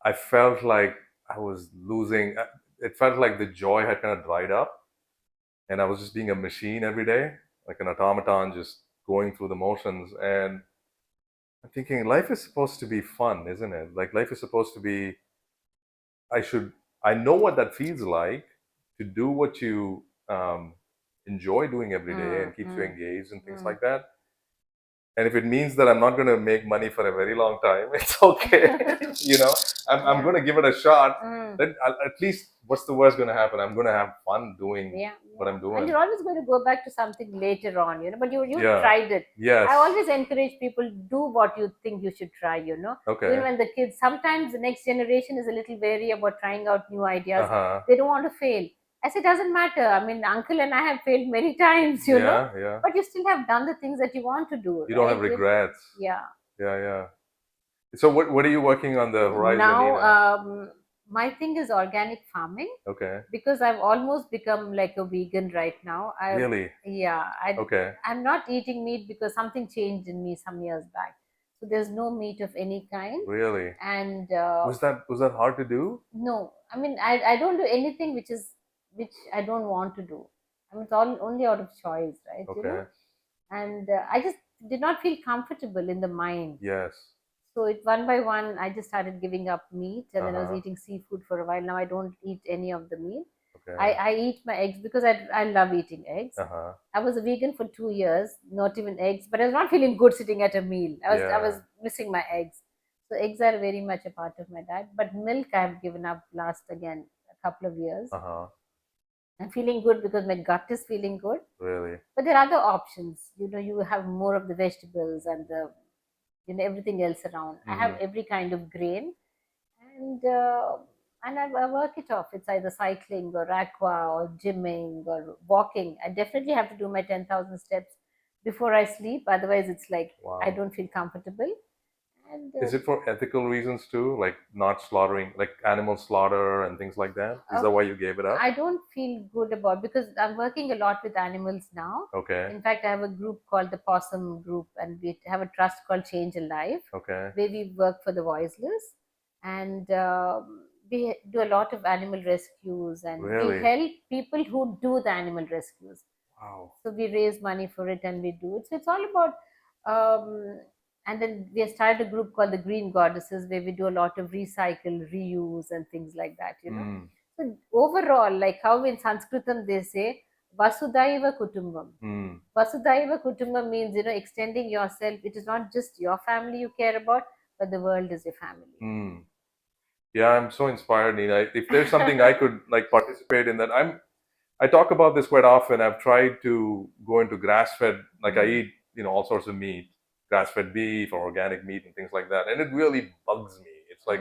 I felt like I was losing. It felt like the joy had kind of dried up, and I was just being a machine every day, like an automaton, just going through the motions. And I'm thinking, life is supposed to be fun, isn't it? Like life is supposed to be. I know what that feels like to do what you enjoy doing every day and keeps you engaged and things like that. And if it means that I'm not going to make money for a very long time, it's okay. I'm going to give it a shot. Then at least, what's the worst going to happen? I'm going to have fun doing what I'm doing. And you're always going to go back to something later on, But you Yeah. tried it. Yes. I always encourage people, do what you think you should try, Okay. Even when the kids, sometimes the next generation is a little wary about trying out new ideas. Uh-huh. They don't want to fail. I said, doesn't matter. I mean, uncle and I have failed many times, Yeah. But you still have done the things that you want to do. You don't have regrets. Yeah. Yeah. So what are you working on the horizon, now? Nina? My thing is organic farming. Okay. Because I've almost become like a vegan right now. Really? Yeah. Okay. I'm not eating meat because something changed in me some years back. So there's no meat of any kind. Really? And was that hard to do? No, I mean I don't do anything which I don't want to do. I mean it's all only out of choice, right? Okay. And I just did not feel comfortable in the mind. Yes. So one by one, I just started giving up meat, and then I was eating seafood for a while. Now I don't eat any of the meat. Okay. I eat my eggs because I love eating eggs. I was a vegan for 2 years, not even eggs, but I was not feeling good sitting at a meal. I was missing my eggs. So eggs are very much a part of my diet. But milk I have given up last again a couple of years. I'm feeling good because my gut is feeling good. Really? But there are other options. You have more of the vegetables and the everything else around. I have every kind of grain, and I work it off. It's either cycling or aqua or gymming or walking. I definitely have to do my 10,000 steps before I sleep. Otherwise, it's like I don't feel comfortable. And is it for ethical reasons too, like not slaughtering, like animal slaughter and things like that? Is that why you gave it up? I don't feel good about, because I'm working a lot with animals now. Okay. In fact, I have a group called the Possum Group, and we have a trust called Change a Life. Okay. Where we work for the voiceless, and we do a lot of animal rescues, and we help people who do the animal rescues. Wow. So we raise money for it and we do it. So it's all about and then we have started a group called the Green Goddesses, where we do a lot of recycle, reuse, and things like that, So overall, like how in Sanskritam they say, Vasudhaiva Kutumbam. Vasudhaiva Kutumbam means, extending yourself. It is not just your family you care about, but the world is your family. Yeah, I'm so inspired, Nina. If there's something I could like participate in that, I talk about this quite often. I've tried to go into grass-fed, like I eat, all sorts of meat, grass-fed beef or organic meat and things like that. And it really bugs me. It's like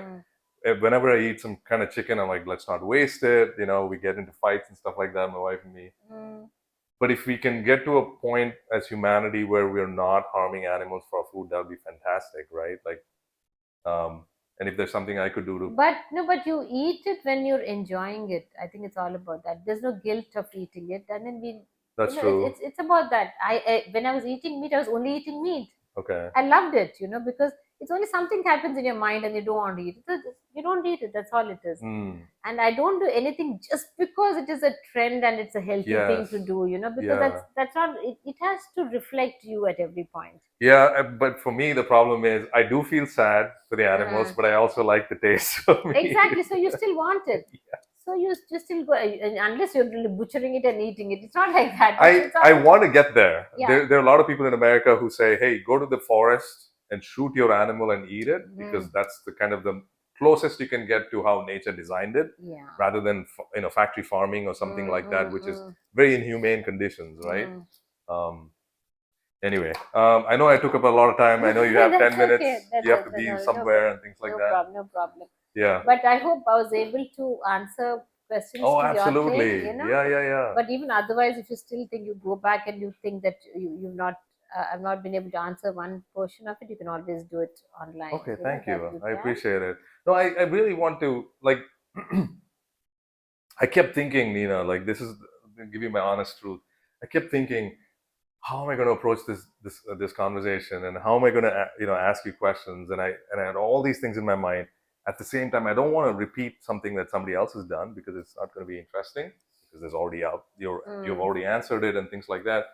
whenever I eat some kind of chicken, I'm like, let's not waste it. You know, we get into fights and stuff like that, my wife and me. But if we can get to a point as humanity where we're not harming animals for food, that would be fantastic, right? Like, and if there's something I could do to, But no, but you eat it when you're enjoying it. I think it's all about that. There's no guilt of eating it, and then we. that's You know, true. it's about that. I when I was eating meat, I was only eating meat. Okay. I loved it, you know, because it's only something happens in your mind and you don't want to eat it. You don't eat it. That's all it is. And I don't do anything just because it is a trend and it's a healthy thing Yes. to do, you know, because Yeah. that's not. It has to reflect you at every point. Yeah, but for me, the problem is I do feel sad for the animals, but I also like the taste of meat. Exactly. So you still want it. So you still go, unless you're really butchering it and eating it. It's not like that. I want to get there. Yeah. There are a lot of people in America who say, hey, go to the forest and shoot your animal and eat it, because that's the kind of the closest you can get to how nature designed it, rather than factory farming or something like that, which is very inhumane conditions, right? Anyway, I know I took up a lot of time. I know you have 10 minutes. You have to be somewhere and things like that. No problem. Yeah. But I hope I was able to answer questions. Oh, to absolutely. your thing, you know? Yeah. But even otherwise, if you still think, you go back and you think that you've not, I've not been able to answer one portion of it, you can always do it online. Okay, thank you. I appreciate it. No, I really want to, like, I kept thinking, Nina, like, this is, I'll give you my honest truth. I kept thinking, how am I going to approach this conversation, and how am I going to ask you questions? And I had all these things in my mind. At the same time, I don't want to repeat something that somebody else has done, because it's not going to be interesting, because there's already you've already answered it and things like that.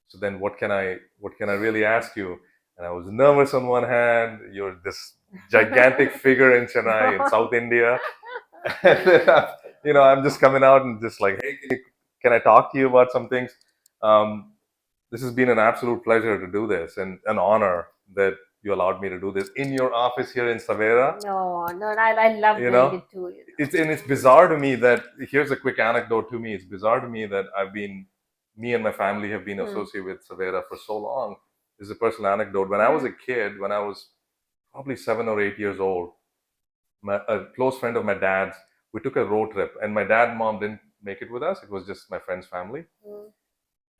So then what can I really ask you? And I was nervous on one hand. You're this gigantic figure in Chennai, in South India. And then, I'm just coming out and just like, hey, can I talk to you about some things? This has been an absolute pleasure to do this, and an honor that you allowed me to do this in your office here in Savera. No, I love doing it too. It's bizarre to me that, here's a quick anecdote to me. It's bizarre to me that me and my family have been associated with Savera for so long. This is a personal anecdote. When I was a kid, when I was probably 7 or 8 years old, a close friend of my dad's, we took a road trip, and my dad and mom didn't make it with us. It was just my friend's family.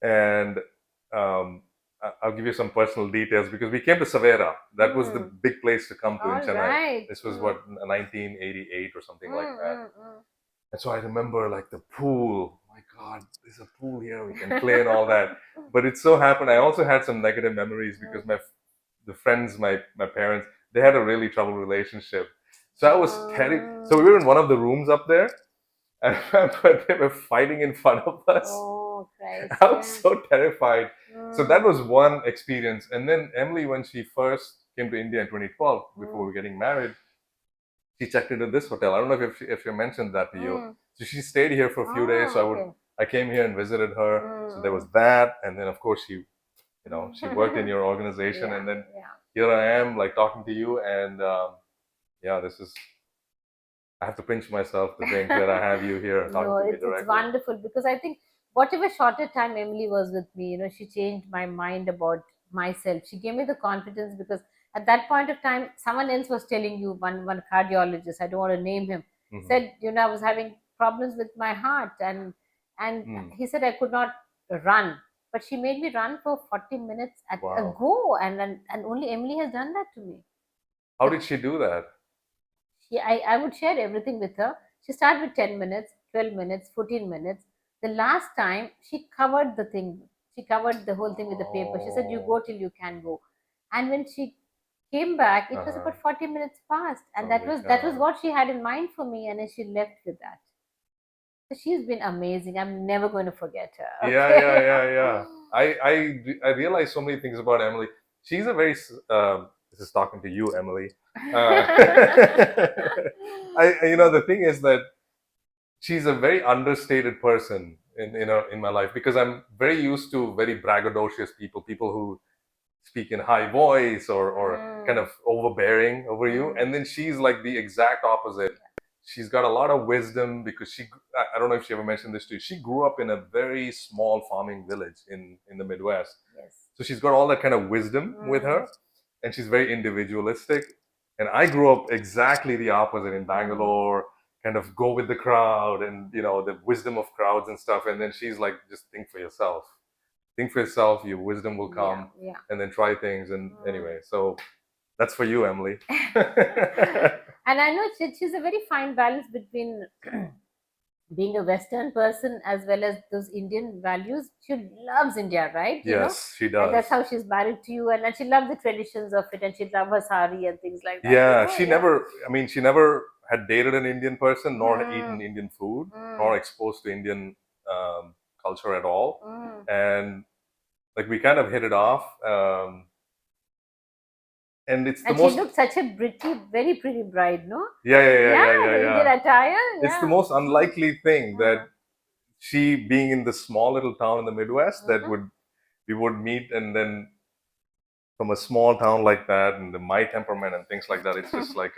And I'll give you some personal details, because we came to Savera. That was the big place to come to in Chennai. Right. This was 1988 or something like that. And so I remember, like, the pool. My God, there's a pool here. We can play and all that. But it so happened I also had some negative memories, because the friends, my parents, they had a really troubled relationship. So I was terrified. So we were in one of the rooms up there, and I remember they were fighting in front of us. Oh, Christ. I was so terrified. So that was one experience. And then Emily, when she first came to India in 2012, before we were getting married, she checked into this hotel. I don't know if she mentioned that to you. So she stayed here for a few days. So I came here and visited her. So there was that, and then of course she worked in your organization, and then here I am, like, talking to you, and this is. I have to pinch myself to think that I have you here talking to me directly. It's wonderful, because I think whatever shorter time Emily was with me, she changed my mind about myself. She gave me the confidence, because at that point of time, someone else was telling you, one cardiologist, I don't want to name him, said, I was having problems with my heart, and he said I could not run. But she made me run for 40 minutes at a go, and only Emily has done that to me. How did she do that? I would share everything with her. She started with 10 minutes, 12 minutes, 14 minutes. The last time, she covered the thing. She covered the whole thing with the paper. She said, you go till you can go. And when she came back, it was about 40 minutes past. And that was what she had in mind for me. And then she left with that. So she's been amazing. I'm never going to forget her. Okay? Yeah. I realized so many things about Emily. She's a very... this is talking to you, Emily. The thing is that she's a very understated person in my life, because I'm very used to very braggadocious people who speak in high voice or kind of overbearing over you. And then she's like the exact opposite. She's got a lot of wisdom, because I don't know if she ever mentioned this to you. She grew up in a very small farming village in the Midwest. Yes. So she's got all that kind of wisdom with her. And she's very individualistic. And I grew up exactly the opposite in Bangalore, kind of go with the crowd and, the wisdom of crowds and stuff. And then she's like, just think for yourself. Think for yourself, your wisdom will come, Yeah. and then try things. And anyway, so that's for you, Emily. And I know she's a very fine balance between being a Western person as well as those Indian values. She loves India, right? Yes, she And does. that's how she's married to you, and she loves the traditions of it, and she loves her sari and things like that. Yeah, she never had dated an Indian person, nor had Mm. eaten Indian food, nor exposed to Indian culture at all. And like we kind of hit it off. And it's the And most. she looked such a very pretty bride, no? Yeah. The Indian attire. It's the most unlikely thing that she, being in this small little town in the Midwest, that we would meet, and then from a small town like that, and my temperament and things like that, it's just like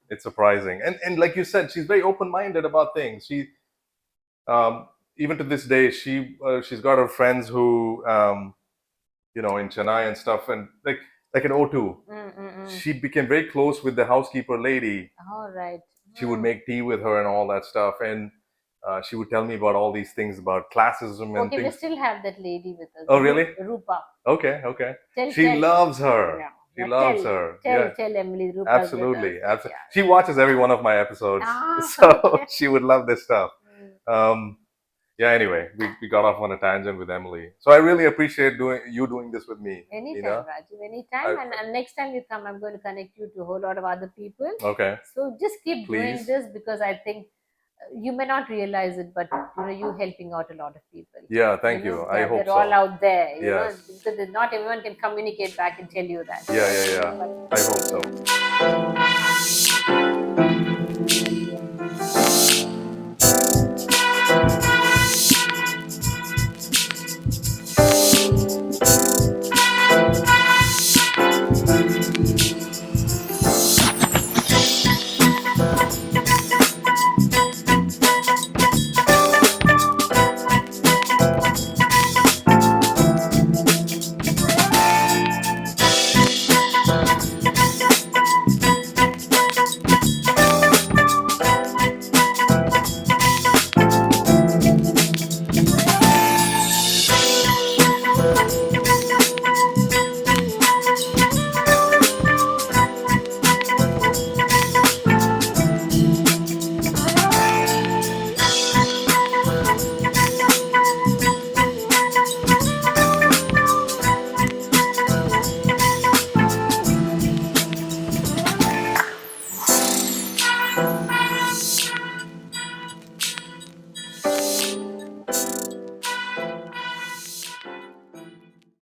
it's surprising. And like you said, she's very open-minded about things. She even to this day, she's got her friends who in Chennai and stuff, and like in O2, she became very close with the housekeeper lady. All right. She would make tea with her and all that stuff, and she would tell me about all these things about classism and Okay, things. we still have that lady with us. Oh, really? Rupa. Okay. She Tell. loves her. Yeah. She loves her. Tell Emily Rupa. Absolutely. She watches every one of my episodes, so she would love this stuff. Anyway, we got off on a tangent with Emily. So I really appreciate you doing this with me. Anytime, Rajiv, anytime. And next time you come, I'm going to connect you to a whole lot of other people. Okay. So just keep doing this, because I think you may not realize it, but you're helping out a lot of people. Yeah, thank you. I hope they're all out there. Yes. Because not everyone can communicate back and tell you that. Yeah. I hope so.